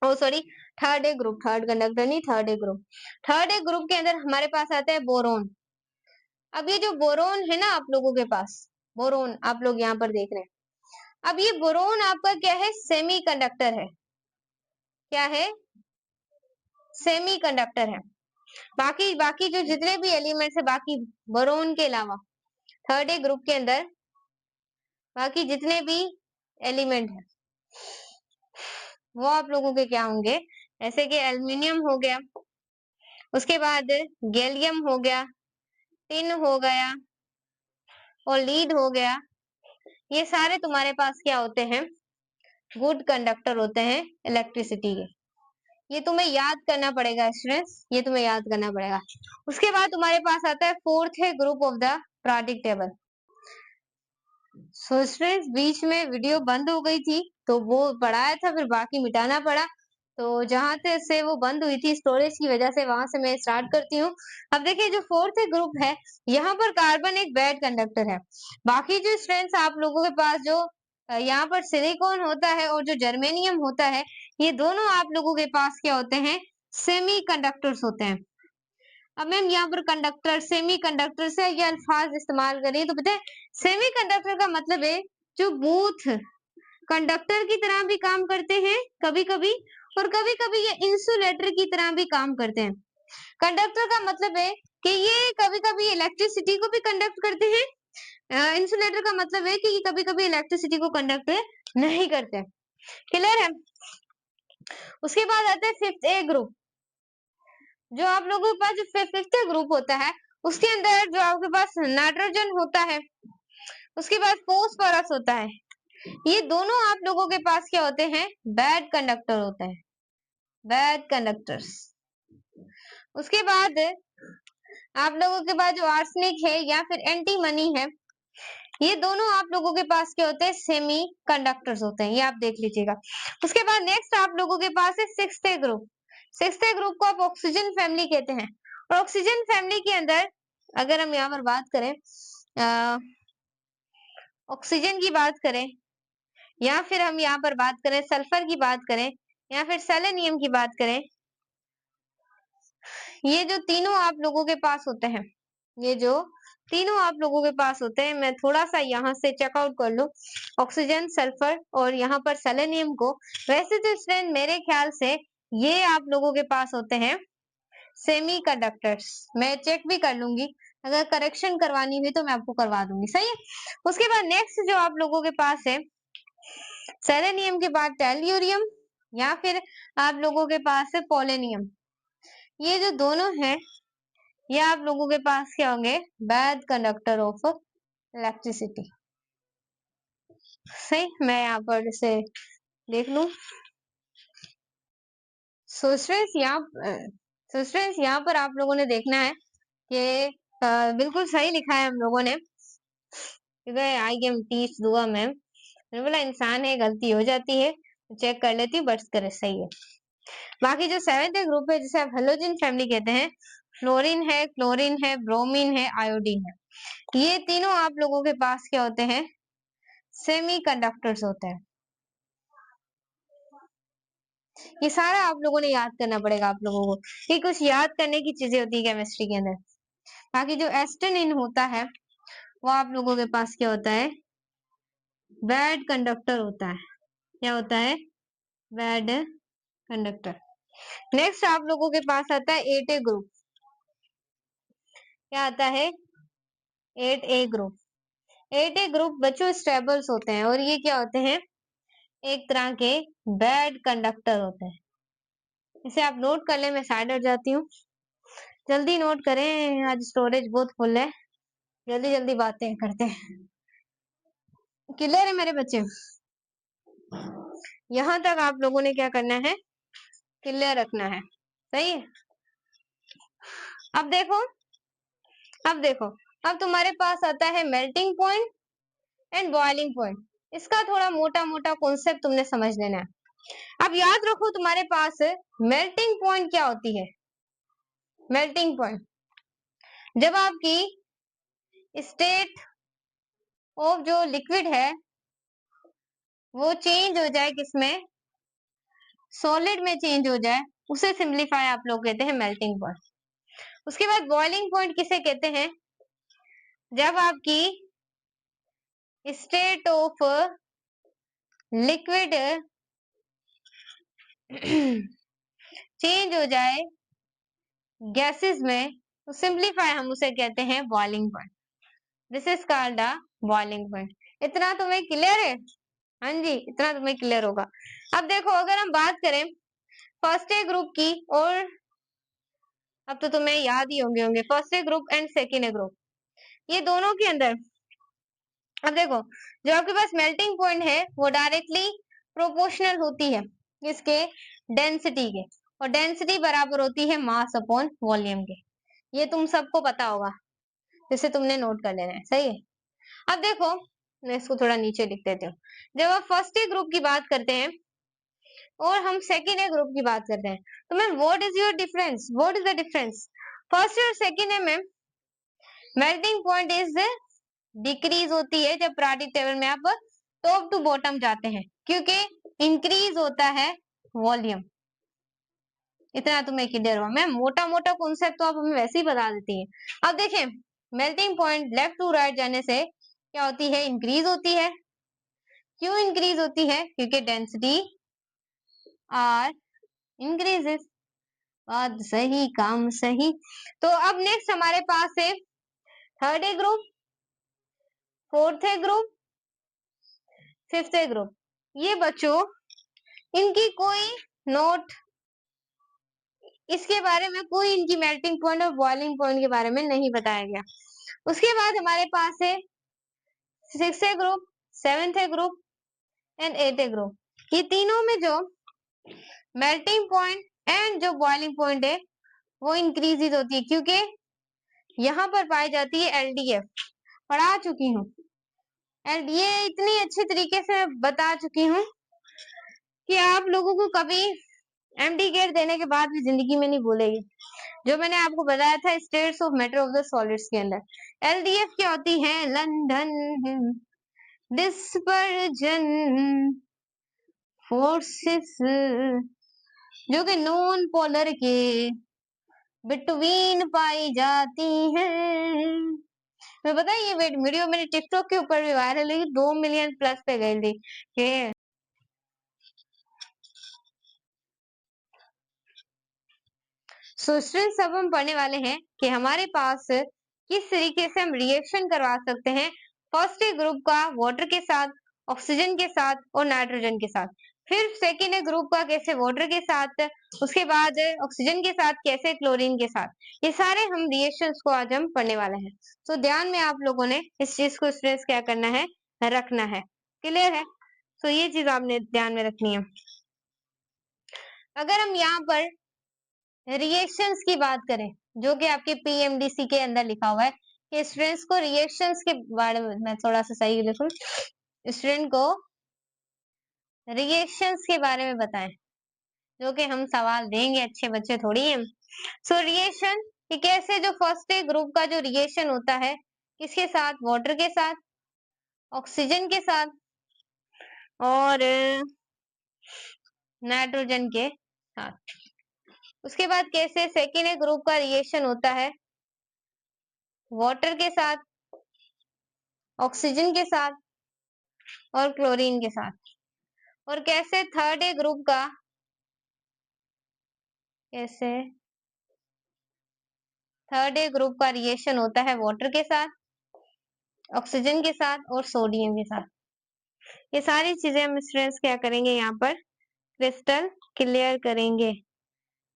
oh sorry third A group, third conductor नहीं, third A group. Third A group के अंदर हमारे पास आता है बोरोन। अब ये जो बोरोन है ना आप लोगों के पास, बोरोन आप लोग यहाँ पर देख रहे हैं, अब ये बोरोन आपका क्या है? सेमी कंडक्टर है। क्या है? सेमी कंडक्टर है। बाकी बाकी जो जितने भी एलिमेंट्स है, बाकी बोरोन के अलावा थर्ड ए ग्रुप के अंदर बाकी जितने भी एलिमेंट है, वो आप लोगों के क्या होंगे? ऐसे कि एल्युमिनियम हो गया, उसके बाद गैलियम हो गया, टिन हो गया और लीड हो गया। ये सारे तुम्हारे पास क्या होते हैं? गुड कंडक्टर होते हैं इलेक्ट्रिसिटी के। ये तुम्हें याद करना पड़ेगा स्टूडेंट्स, ये तुम्हें याद करना पड़ेगा। उसके बाद तुम्हारे पास आता है फोर्थ है group of the periodic table. So students बीच में वीडियो बंद हो गई थी, तो वो पढ़ाया था, फिर बाकी मिटाना पड़ा। तो जहां से वो बंद हुई थी स्टोरेज की वजह से, वहां से मैं स्टार्ट करती हूँ। अब देखिए जो फोर्थ ग्रुप है, यहाँ पर कार्बन एक बैड कंडक्टर है। बाकी जो स्टूडेंट्स आप लोगों के पास जो यहाँ पर सिलिकॉन होता है और जो जर्मेनियम होता है, ये दोनों आप लोगों के पास क्या होते हैं? सेमी कंडक्टर्स होते हैं। अब मैम यहाँ पर कंडक्टर सेमी कंडक्टर से ये अल्फाज इस्तेमाल करिए, तो पता है सेमी कंडक्टर का मतलब है जो बूथ कंडक्टर की तरह भी काम करते हैं कभी कभी, और कभी कभी ये इंसुलेटर की तरह भी काम करते हैं। कंडक्टर का मतलब है कि ये कभी कभी इलेक्ट्रिसिटी को भी कंडक्ट करते हैं, इंसुलेटर का मतलब है कि ये कभी कभी इलेक्ट्रिसिटी को कंडक्ट नहीं करते। क्लियर है। उसके बाद आता है फिफ्थ ए ग्रुप। जो आप लोगों के पास जो फिफ्थ ग्रुप होता है, उसके अंदर जो आपके पास नाइट्रोजन होता है, उसके बाद फॉस्फोरस होता है, ये दोनों आप लोगों के पास क्या होते हैं? बैड कंडक्टर होते हैं, बैड कंडक्टर्स। उसके बाद आप लोगों के पास जो आर्सेनिक है या फिर एंटीमनी है, ये दोनों आप लोगों के पास क्या होते हैं, सेमी कंडक्टर्स होते हैं, ये आप देख लीजिएगा। उसके बाद नेक्स्ट आप लोगों के पास है सिक्स्थ ग्रुप। सिक्स्थ ग्रुप को आप ऑक्सीजन फैमिली कहते हैं। और ऑक्सीजन फैमिली के अंदर अगर हम यहाँ पर बात करें, ऑक्सीजन की बात करें, या फिर हम यहाँ पर बात करें सल्फर की बात करें, या फिर सेलेनियम की बात करें, ये जो तीनों आप लोगों के पास होते हैं, ये जो तीनों आप लोगों के पास होते हैं, मैं थोड़ा सा यहाँ से चेकआउट कर लूं ऑक्सीजन, सल्फर और यहाँ पर सेलेनियम को। वैसे तो स्टूडेंट मेरे ख्याल से ये आप लोगों के पास होते हैं सेमी कंडक्टर्स। मैं चेक भी कर लूंगी, अगर करेक्शन करवानी हुई तो मैं आपको करवा दूंगी, सही है। उसके बाद नेक्स्ट जो आप लोगों के पास है सेलेनियम के बाद टेल्यूरियम, या फिर आप लोगों के पास है पोलेनियम। ये जो दोनों हैं ये आप लोगों के पास क्या होंगे, बैड कंडक्टर ऑफ इलेक्ट्रिसिटी। सही, मैं यहाँ पर इसे देख लूं। सो स्टूडेंट्स यहाँ पर आप लोगों ने देखना है कि बिल्कुल सही लिखा है हम लोगों ने, क्योंकि आई गेम टीच दुआ मैम, मैंने बोला इंसान है गलती हो जाती है, चेक कर लेती हूँ, बट करे सही है। बाकी जो सेवेंथ ग्रुप है जिसे आप हेलोजन फैमिली कहते हैं, फ्लोरीन है, क्लोरीन है, ब्रोमीन है, आयोडीन है, ये तीनों आप लोगों के पास क्या होते हैं, सेमी कंडक्टर्स होते हैं। ये सारा आप लोगों ने याद करना पड़ेगा आप लोगों को, ये कुछ याद करने की चीजें होती है केमिस्ट्री के अंदर। बाकी जो एस्टेनिन होता है वो आप लोगों के पास क्या होता है, बैड कंडक्टर होता है। क्या होता है, बैड कंडक्टर। नेक्स्ट आप लोगों के पास आता है 8A ग्रुप। क्या आता है, 8A ग्रुप। 8A ग्रुप बच्चों स्टेबल्स होते हैं, और ये क्या होते हैं, एक तरह के बैड कंडक्टर होते हैं। इसे आप नोट कर ले, मैं साइड हट जाती हूँ। जल्दी नोट करें, आज स्टोरेज बहुत फुल है, जल्दी जल्दी बातें करते हैं। क्लियर है मेरे बच्चे, यहाँ तक आप लोगों ने क्या करना है, क्लियर रखना है, सही है। अब देखो, अब तुम्हारे पास आता है melting point and boiling point. इसका थोड़ा मोटा मोटा कॉन्सेप्ट तुमने समझ लेना है। अब याद रखो तुम्हारे पास मेल्टिंग पॉइंट क्या होती है। मेल्टिंग पॉइंट जब आपकी स्टेट ऑफ जो लिक्विड है वो चेंज हो जाए, किसमें, सॉलिड में चेंज हो जाए, उसे सिंपलीफाई आप लोग कहते हैं मेल्टिंग पॉइंट। उसके बाद बॉइलिंग पॉइंट किसे कहते हैं, जब आपकी स्टेट ऑफ लिक्विड चेंज हो जाए गैसेस में, तो सिंपलीफाई हम उसे कहते हैं boiling point. This is called a boiling point. इतना तुम्हें क्लियर है, हाँ जी, इतना तुम्हें क्लियर होगा। अब देखो अगर हम बात करें फर्स्ट ए ग्रुप की, और अब तो तुम्हें याद ही होंगे first A group and second A group, ये दोनों के अंदर अब देखो जो आपके पास मेल्टिंग पॉइंट है वो डायरेक्टली प्रोपोर्शनल होती है किसके, डेंसिटी के, और डेंसिटी बराबर होती है मास अपॉन वॉल्यूम के। ये तुम सबको पता होगा, जिसे तुमने नोट कर लेना है, सही है। अब देखो मैं इसको थोड़ा नीचे लिख देती हूँ। जब आप फर्स्ट ए ग्रुप की बात करते हैं और हम सेकेंड ए ग्रुप की बात करते हैं, तो ma'am what is your difference, what is the difference, first और सेकेंड ए में मेल्टिंग पॉइंट इज डिक्रीज होती है जब पीरियोडिक टेबल में आप टॉप टू बॉटम जाते हैं, क्योंकि इंक्रीज होता है वॉल्यूम। इतना तुम्हें क्लियर हुआ, मैं मोटा मोटा कॉन्सेप्ट तो आप हमें वैसे ही बता देती है। अब देखें melting point left to right जाने से क्या होती है, इंक्रीज होती है। क्यों इंक्रीज होती है, क्योंकि डेंसिटी आर इंक्रीजेस। बात सही, काम सही। तो अब नेक्स्ट हमारे पास है third A group, fourth A group, fifth A group. ये बच्चों इनकी कोई नोट, इसके बारे में कोई इनकी मेल्टिंग पॉइंट और बॉइलिंग पॉइंट के बारे में नहीं बताया गया। उसके बाद हमारे पास है sixth A group, seventh A group and eight A group. ये तीनों में जो मेल्टिंग पॉइंट एंड जो बॉइलिंग पॉइंट है वो इंक्रीज होती है, क्योंकि यहाँ पर पाई जाती है एलडीएफ, पढ़ा चुकी हूँ। एंड ये इतनी अच्छी तरीके से बता चुकी हूँ कि आप लोगों को कभी एमडी गेट देने के बाद भी जिंदगी में नहीं भूलेगी। जो मैंने आपको बताया था states of matter of the solids के अंदर एलडीएफ क्या होती है, लंदन डिस्पर्जन फोर्सेस, जो कि नॉन पोलर के बिटवीन पाई जाती हैं। मैं पता है ये वीडियो मेरे टिकटॉक के ऊपर भी वायरल हुई, 2 मिलियन प्लस पे गई थी कि सो स्टूडेंट्स अब हम पढ़ने वाले हैं कि हमारे पास किस तरीके से हम रिएक्शन करवा सकते हैं फर्स्ट ग्रुप का वाटर के साथ, ऑक्सीजन के साथ और नाइट्रोजन के साथ, फिर सेकेंड ग्रुप का कैसे वाटर के साथ, उसके बाद ऑक्सीजन के साथ कैसे क्लोरीन के साथ। ये सारे हम रिएक्शंस को आज हम पढ़ने वाले हैं। तो ध्यान में आप लोगों ने इस चीज को स्ट्रेस क्या करना है, रखना है। क्लियर है? तो ये चीज आपने ध्यान में रखनी है। अगर हम यहाँ पर रिएक्शंस की बात करें, जो कि आपके पीएमडीसी के अंदर लिखा हुआ है कि स्टूडेंट्स को रिएक्शंस के बारे में, मैं थोड़ा सा सही लिखूं, स्टूडेंट को रिएक्शंस के बारे में बताएं, जो कि हम सवाल देंगे, अच्छे बच्चे थोड़ी हैं। सो रिएक्शन कि कैसे जो फर्स्ट ग्रुप का जो रिएक्शन होता है किसके साथ, वाटर के साथ, ऑक्सीजन के साथ और नाइट्रोजन के साथ। उसके बाद कैसे सेकेंड ग्रुप का रिएक्शन होता है वाटर के साथ, ऑक्सीजन के साथ और क्लोरीन के साथ, और कैसे थर्ड ग्रुप का रिएक्शन होता है वाटर के साथ, ऑक्सीजन के साथ और सोडियम के साथ। ये सारी चीजें हम स्टूडेंट्स क्या करेंगे, यहाँ पर क्रिस्टल क्लियर करेंगे।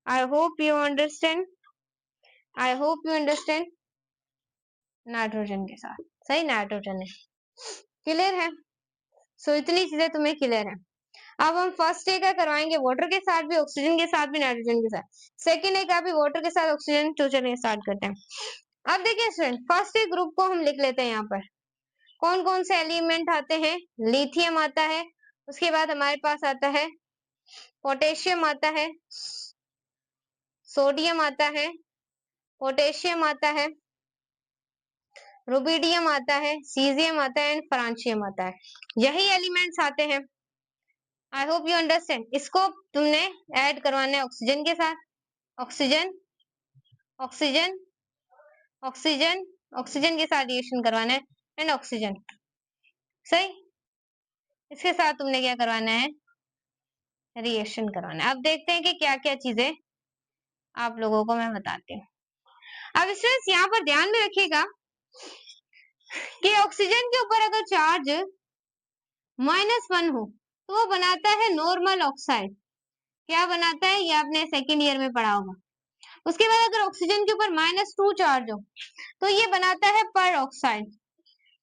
I hope you understand, I hope you understand. Nitrogen के साथ, सही नाइट्रोजन है, क्लियर है? सो इतनी चीजें तुम्हें क्लियर है। अब हम फर्स्ट डे का करवाएंगे वाटर के साथ भी, ऑक्सीजन के साथ भी, नाइट्रोजन के साथ। सेकेंड डे का भी वाटर के साथ ऑक्सीजन, तो चलिए स्टार्ट करते हैं। अब देखिए स्टूडेंट, फर्स्ट डे ग्रुप को हम लिख लेते हैं। यहाँ पर कौन कौन से एलिमेंट आते हैं, लिथियम आता है, उसके बाद हमारे पास आता है पोटेशियम आता है, सोडियम आता है, पोटेशियम आता है, रुबिडियम आता है, सीजियम आता है एंड फ्रांशियम आता है। यही एलिमेंट्स आते हैं। I hope you understand. इसको तुमने ऐड करवाना है ऑक्सीजन के साथ, ऑक्सीजन ऑक्सीजन ऑक्सीजन ऑक्सीजन के साथ रिएक्शन करवाना है एंड ऑक्सीजन, सही। इसके साथ तुमने क्या करवाना है, रिएक्शन करवाना है। अब देखते हैं कि क्या क्या चीजें आप लोगों को मैं बताती हूँ। अब स्टूडेंट्स यहाँ पर ध्यान में रखिएगा कि ऑक्सीजन के ऊपर अगर चार्ज -1 हो तो वो बनाता है नॉर्मल ऑक्साइड। क्या बनाता है, ये आपने सेकेंड ईयर में पढ़ा होगा। उसके बाद अगर ऑक्सीजन के ऊपर -2 चार्ज हो तो ये बनाता है पर ऑक्साइड।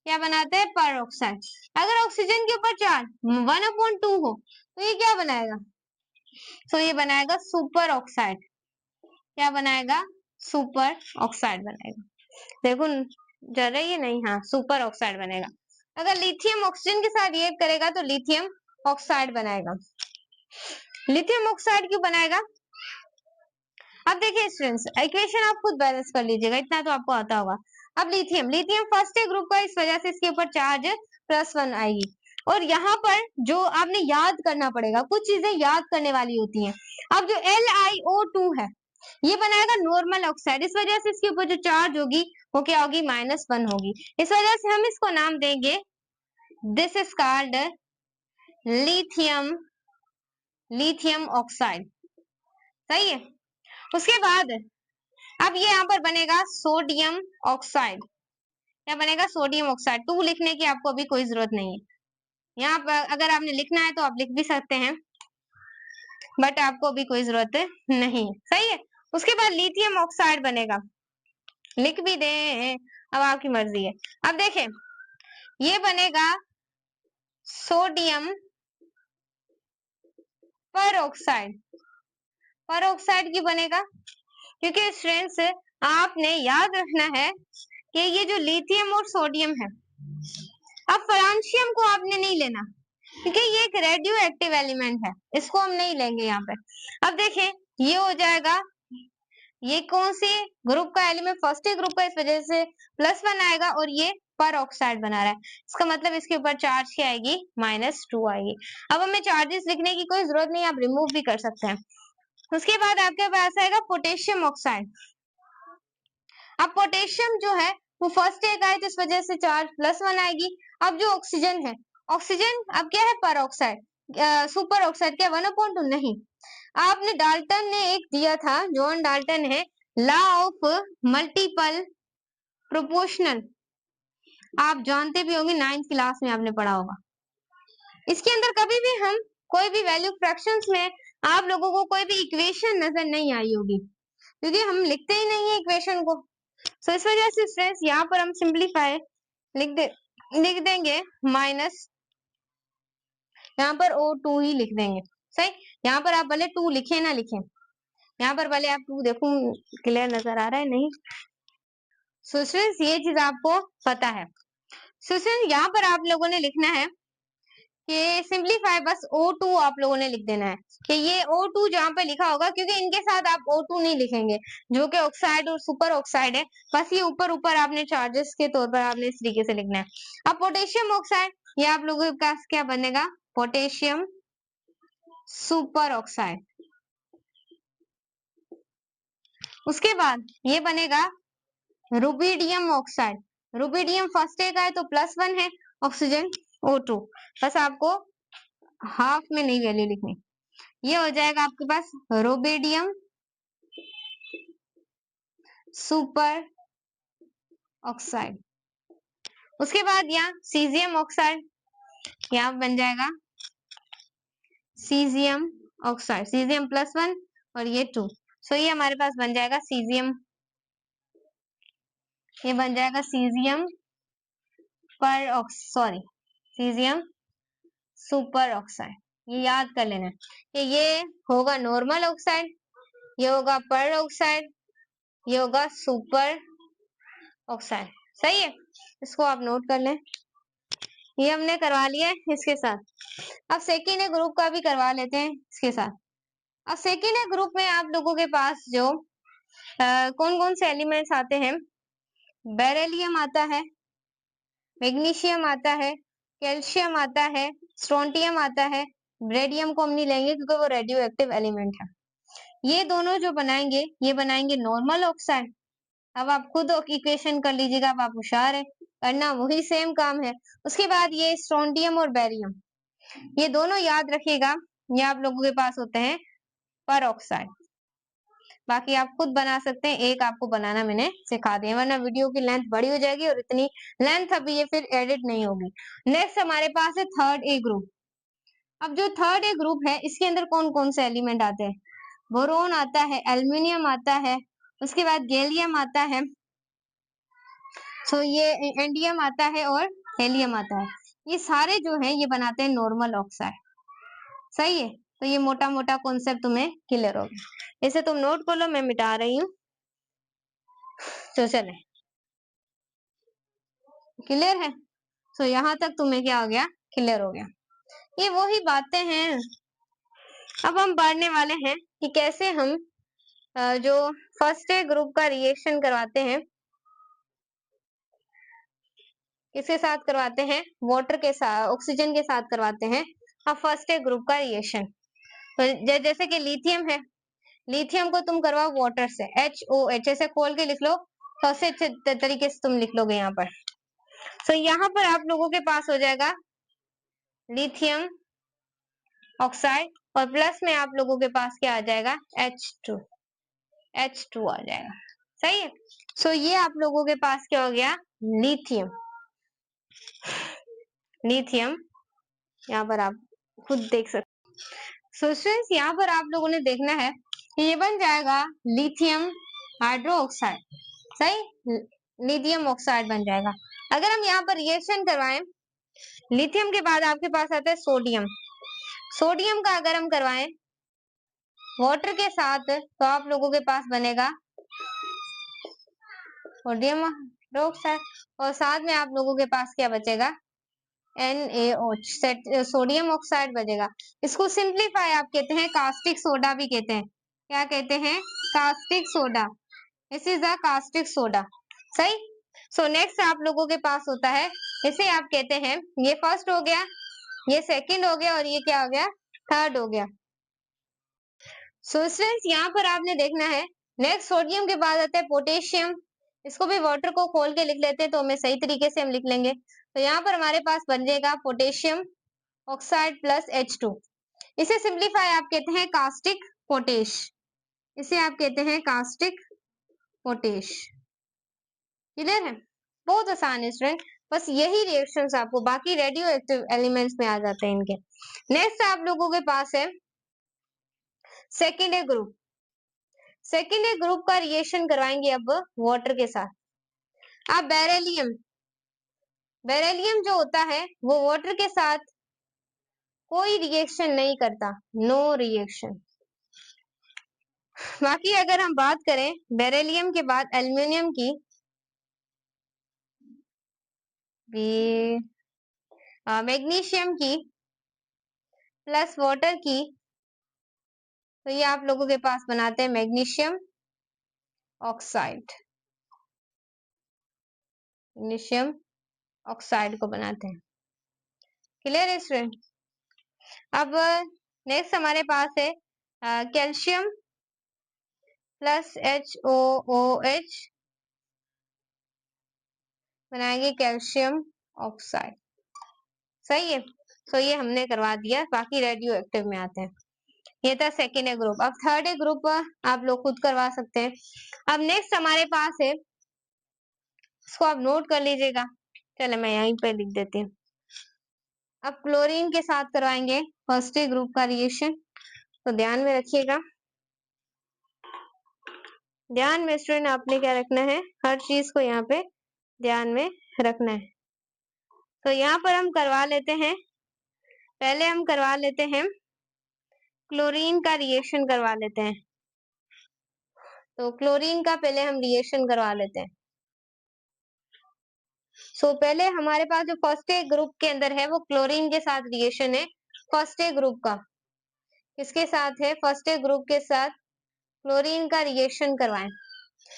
क्या बनाता है, पर ऑक्साइड। अगर ऑक्सीजन के ऊपर चार्ज 1/2 हो तो ये क्या बनाएगा, तो ये बनाएगा सुपर ऑक्साइड। क्या बनाएगा, सुपर ऑक्साइड बनाएगा। देखो जरा ये नहीं, हाँ सुपर ऑक्साइड बनेगा। अगर लिथियम ऑक्सीजन के साथ रिएक्ट करेगा तो लिथियम ऑक्साइड बनाएगा। लिथियम ऑक्साइड क्यों बनाएगा, अब देखिए स्टूडेंट्स, इक्वेशन आप खुद बैलेंस कर लीजिएगा, इतना तो आपको आता होगा। अब लिथियम, लिथियम फर्स्ट ग्रुप का, इस वजह से इसके ऊपर चार्ज +1 आएगी। और यहाँ पर जो आपने याद करना पड़ेगा, कुछ चीजें याद करने वाली होती हैं। अब जो LiO2 है ये बनाएगा नॉर्मल ऑक्साइड, इस वजह से इसके ऊपर जो चार्ज होगी वो क्या होगी, -1 होगी। इस वजह से हम इसको नाम देंगे, this is called lithium, lithium oxide, सही है। उसके बाद अब ये यहाँ पर बनेगा सोडियम ऑक्साइड। क्या बनेगा, सोडियम ऑक्साइड। 2 लिखने की आपको अभी कोई जरूरत नहीं है। यहाँ पर अगर आपने लिखना है तो आप लिख भी सकते हैं, बट आपको अभी कोई जरूरत नहीं, सही है। उसके बाद लिथियम ऑक्साइड बनेगा, लिख भी दे, अब आपकी मर्जी है। अब देखें ये बनेगा सोडियम पर ऑक्साइड। पर ऑक्साइड क्यों बनेगा, क्योंकि स्टूडेंट्स आपने याद रखना है कि ये जो लिथियम और सोडियम है अब फ्रांशियम को आपने नहीं लेना क्योंकि ये एक रेडियो एक्टिव एलिमेंट है, इसको हम नहीं लेंगे यहाँ पे। अब देखें ये हो जाएगा, ये कौन से ग्रुप का एलिमेंट, फर्स्ट ग्रुप का, इस वजह से +1 आएगा और ये पर ऑक्साइड बना रहा है, इसका मतलब इसके ऊपर चार्ज क्या आएगी, -2 आएगी। अब हमें चार्जेस लिखने की कोई जरूरत नहीं, आप रिमूव भी कर सकते हैं। उसके बाद आपके पास आएगा पोटेशियम ऑक्साइड। अब पोटेशियम जो है वो फर्स्ट एक आए तो इस वजह से चार्ज +1 आएगी। अब जो ऑक्सीजन है, ऑक्सीजन अब क्या है, पर ऑक्साइड, सुपर ऑक्साइड, क्या 1/2 नहीं। आपने डाल्टन ने एक दिया था, जॉन डाल्टन है, लॉ ऑफ मल्टीपल प्रोपोर्शनल, आप जानते भी होंगे, 9th क्लास में आपने पढ़ा होगा। इसके अंदर कभी भी हम कोई भी वैल्यू फ्रैक्शंस में आप लोगों को कोई भी इक्वेशन नजर नहीं आई होगी क्योंकि हम लिखते ही नहीं है इक्वेशन को। सो इस वजह से स्ट्रेस यहाँ पर हम सिंप्लीफाई लिख देंगे माइनस, यहाँ पर O2 ही लिख देंगे। सही, यहाँ पर आप भले 2 लिखे ना लिखे, यहाँ पर भले आप 2 देखो, क्लियर नजर आ रहा है नहीं। सो स्टूडेंट्स ये चीज आपको पता है। सो स्टूडेंट्स यहाँ पर आप लोगों ने लिखना है कि सिंप्लीफाई, बस O2 आप लोगों ने लिख देना है कि ये O2 जहाँ पे लिखा होगा, क्योंकि इनके साथ आप O2 नहीं लिखेंगे जो कि ऑक्साइड और सुपर ऑक्साइड है, बस ये ऊपर ऊपर आपने चार्जेस के तौर पर आपने इस तरीके से लिखना है। अब पोटेशियम ऑक्साइड, ये आप लोगों के पास क्या बनेगा, पोटेशियम सुपर ऑक्साइड। उसके बाद ये बनेगा रुबिडियम ऑक्साइड। रुबिडियम फर्स्ट एक आए तो +1 है, ऑक्सीजन O2, बस आपको हाफ में नहीं वैल्यू लिखनी। ये हो जाएगा आपके पास रुबिडियम सुपर ऑक्साइड। उसके बाद यहाँ सीजियम ऑक्साइड, यहाँ बन जाएगा सीजियम ऑक्साइड, सीजियम +1 और ये 2, सो ये हमारे पास बन जाएगा सीजियम, ये बन जाएगा सीजियम सीजियम सुपर ऑक्साइड। ये याद कर लेना कि ये होगा नॉर्मल ऑक्साइड, ये होगा पर ऑक्साइड, ये होगा सुपर ऑक्साइड। सही है, इसको आप नोट कर लें। ये हमने करवा लिया है इसके साथ। अब सेकेंड ग्रुप का भी करवा लेते हैं इसके साथ। अब सेकेंड ग्रुप में आप लोगों के पास जो कौन कौन से एलिमेंट्स आते हैं, बेरिलियम आता है, मैग्नीशियम आता है, कैल्शियम आता है, स्ट्रोंटियम आता है। रेडियम को हम नहीं लेंगे क्योंकि वो रेडियो एक्टिव एलिमेंट है। ये दोनों जो बनाएंगे, ये बनाएंगे नॉर्मल ऑक्साइड। अब आप खुद इक्वेशन कर लीजिएगा, अब आप होशियार है, करना वही सेम काम है। उसके बाद ये स्ट्रोंटियम और बेरियम, ये दोनों याद रखिएगा, ये आप लोगों के पास होते हैं पर ऑक्साइड। बाकी आप खुद बना सकते हैं, एक आपको बनाना मैंने सिखा दिया, वरना वीडियो की लेंथ बड़ी हो जाएगी और इतनी लेंथ अभी ये फिर एडिट नहीं होगी। नेक्स्ट हमारे पास है थर्ड ए ग्रुप। अब जो थर्ड ए ग्रुप है, इसके अंदर कौन कौन से एलिमेंट आते हैं, बोरोन आता है, एल्यूमिनियम आता है, उसके बाद गैलियम आता है, सो ये एंडियम आता है और हेलियम आता है। ये सारे जो है ये बनाते हैं नॉर्मल ऑक्साइड। सही है, तो ये मोटा मोटा कॉन्सेप्ट तुम्हें क्लियर हो गया, इसे तुम नोट कर लो, मैं मिटा रही हूँ। तो चले, क्लियर है, सो यहाँ तक तुम्हें क्या हो गया, क्लियर हो गया। ये वही बातें हैं, अब हम पढ़ने वाले हैं कि कैसे हम जो फर्स्ट ग्रुप का रिएक्शन करवाते हैं, किसके साथ करवाते हैं, वाटर के साथ, ऑक्सीजन के साथ करवाते हैं अब फर्स्ट ग्रुप का रिएक्शन। तो जैसे कि लिथियम है, लिथियम को तुम करवाओ वाटर से, HOH, ऐसे खोल के लिख लो, सबसे अच्छे तरीके से तुम लिख लोगे यहाँ पर। तो यहाँ पर आप लोगों के पास हो जाएगा लिथियम ऑक्साइड और प्लस में आप लोगों के पास क्या आ जाएगा, H2 आ जाएगा। सही है, सो ये आप लोगों के पास क्या हो गया, लिथियम। लिथियम यहाँ पर आप खुद देख सकते। सो स्टूडेंट्स यहाँ पर आप लोगों ने देखना है, ये बन जाएगा लिथियम हाइड्रो ऑक्साइड। सही, लिथियम ऑक्साइड बन जाएगा। अगर हम यहाँ पर रिएक्शन करवाएं, लिथियम के बाद आपके पास आता है सोडियम। सोडियम का अगर हम करवाएं वाटर के साथ तो आप लोगों के पास बनेगा सोडियम हाइड्रोक्साइड और साथ में आप लोगों के पास क्या बचेगा, NaOH, सोडियम ऑक्साइड बचेगा। इसको सिंप्लीफाई आप कहते हैं कास्टिक सोडा भी कहते हैं। क्या कहते हैं? Caustic soda. This is the caustic soda. सही। सो नेक्स्ट आप लोगों के पास होता है, इसे आप कहते हैं, ये फर्स्ट हो गया, ये सेकंड हो गया और ये क्या हो गया? थर्ड हो गया। सो स्टूडेंट्स यहाँ पर आपने देखना है, नेक्स्ट सोडियम के बाद आता है पोटेशियम। इसको भी वाटर को खोल के लिख लेते हैं तो हमें सही तरीके से हम लिख लेंगे। तो यहाँ पर हमारे पास बन जाएगा पोटेशियम ऑक्साइड प्लस H2। इसे सिंप्लीफाई आप कहते हैं कास्टिक पोटेश। इसे आप कहते हैं कास्टिक पोटेश। क्लियर है? बहुत आसान है स्टूडेंट, बस यही रिएक्शंस आपको बाकी रेडियो एक्टिव एलिमेंट्स में आ जाते हैं इनके। नेक्स्ट आप लोगों के पास है सेकेंडरी ग्रुप। सेकेंडरी ग्रुप का रिएक्शन करवाएंगे अब वाटर के साथ। अब बेरिलियम, बेरिलियम जो होता है वो वाटर के साथ कोई रिएक्शन नहीं करता, नो रिएक्शन। बाकी अगर हम बात करें बेरिलियम के बाद एल्युमिनियम की, मैग्नीशियम की प्लस वाटर की, तो ये आप लोगों के पास बनाते हैं मैग्नीशियम ऑक्साइड। मैग्नीशियम ऑक्साइड को बनाते हैं। क्लियर है स्टूडेंट? अब नेक्स्ट हमारे पास है कैल्शियम प्लस HOOH, बनाएंगे कैल्शियम ऑक्साइड। सही है। तो ये हमने करवा दिया, बाकी रेडियो एक्टिव में आते हैं। ये था सेकेंड ग्रुप। अब थर्ड ग्रुप आप लोग खुद करवा सकते हैं। अब नेक्स्ट हमारे पास है, इसको आप नोट कर लीजिएगा, चले मैं यहीं पे लिख देती हूँ। अब क्लोरीन के साथ करवाएंगे फर्स्ट ग्रुप का रिएक्शन, तो ध्यान में रखिएगा। ध्यान में स्टूडेंट आपने क्या रखना है, हर चीज को यहाँ पे ध्यान में रखना है। तो यहाँ पर हम करवा लेते हैं, पहले हम करवा लेते हैं क्लोरीन का रिएक्शन करवा लेते हैं। तो क्लोरीन का पहले हम रिएक्शन करवा लेते हैं। सो पहले हमारे पास जो फर्स्ट ग्रुप के अंदर है वो क्लोरीन के साथ रिएक्शन है, फर्स्ट ग्रुप का। किसके साथ है? फर्स्ट ग्रुप के साथ क्लोरीन का रिएक्शन करवाएं।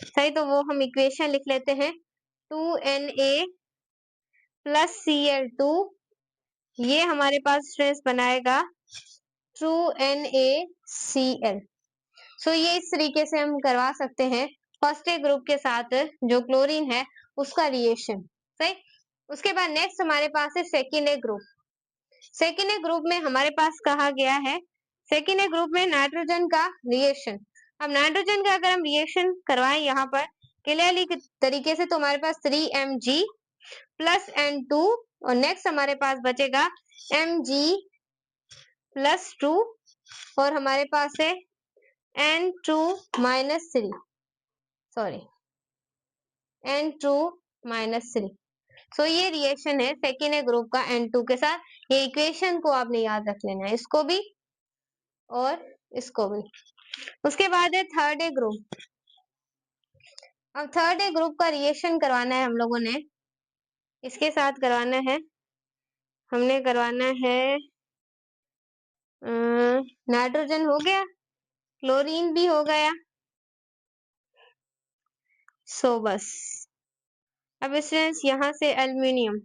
सही, तो वो हम इक्वेशन लिख लेते हैं 2Na प्लस Cl2, ये हमारे पास स्ट्रेस बनाएगा 2NaCl। सो ये इस तरीके से हम करवा सकते हैं फर्स्ट ग्रुप के साथ जो क्लोरीन है उसका रिएक्शन। सही। उसके बाद नेक्स्ट हमारे पास है सेकेंड ग्रुप। सेकेंड ग्रुप में हमारे पास कहा गया है, सेकेंड ग्रुप में नाइट्रोजन का रिएक्शन। अब नाइट्रोजन का अगर हम रिएक्शन करवाएं यहाँ पर क्लियरली तरीके से, तो हमारे पास 3Mg प्लस N2 और नेक्स्ट हमारे पास बचेगा Mg प्लस 2 और हमारे पास है N2 minus 3, sorry N2 minus 3। सो ये रिएक्शन है सेकेंड ग्रुप का N2 के साथ। ये इक्वेशन को आपने याद रख लेना है, इसको भी और इसको भी। उसके बाद है थर्ड ग्रुप। अब थर्ड ग्रुप का रिएक्शन करवाना है हम लोगों ने, इसके साथ करवाना है, हमने करवाना है नाइट्रोजन हो गया, क्लोरीन भी हो गया। सो बस अब स्टूडेंट्स यहाँ से एल्युमिनियम।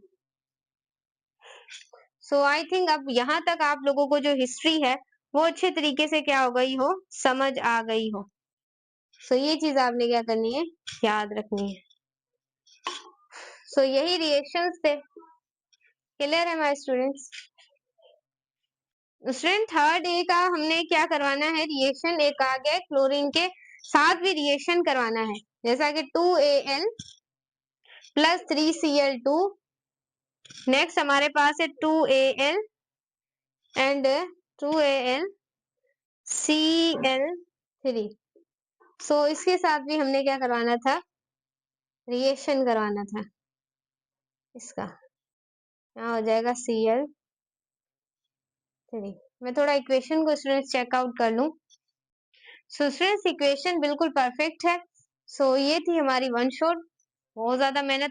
सो आई थिंक अब यहाँ तक आप लोगों को जो हिस्ट्री है वो अच्छे तरीके से क्या हो गई हो, समझ आ गई हो। सो ये चीज आपने क्या करनी है, याद रखनी है। सो यही रिएक्शंस थे। क्लियर है my students? Student third A का हमने क्या करवाना है रिएक्शन, एक आ गया क्लोरीन के साथ भी रिएक्शन करवाना है, जैसा कि 2Al प्लस 3Cl2, नेक्स्ट हमारे पास है 2Al एंड 2AlCl3। सो इसके साथ भी हमने क्या करवाना था, रिएक्शन करवाना था। इसका यहाँ हो जाएगा Cl3। मैं थोड़ा इक्वेशन को स्टूडेंट्स चेकआउट कर लूं। सो स्टूडेंट्स इक्वेशन बिल्कुल परफेक्ट है। सो ये थी हमारी वन शॉट, बहुत ज्यादा मेहनत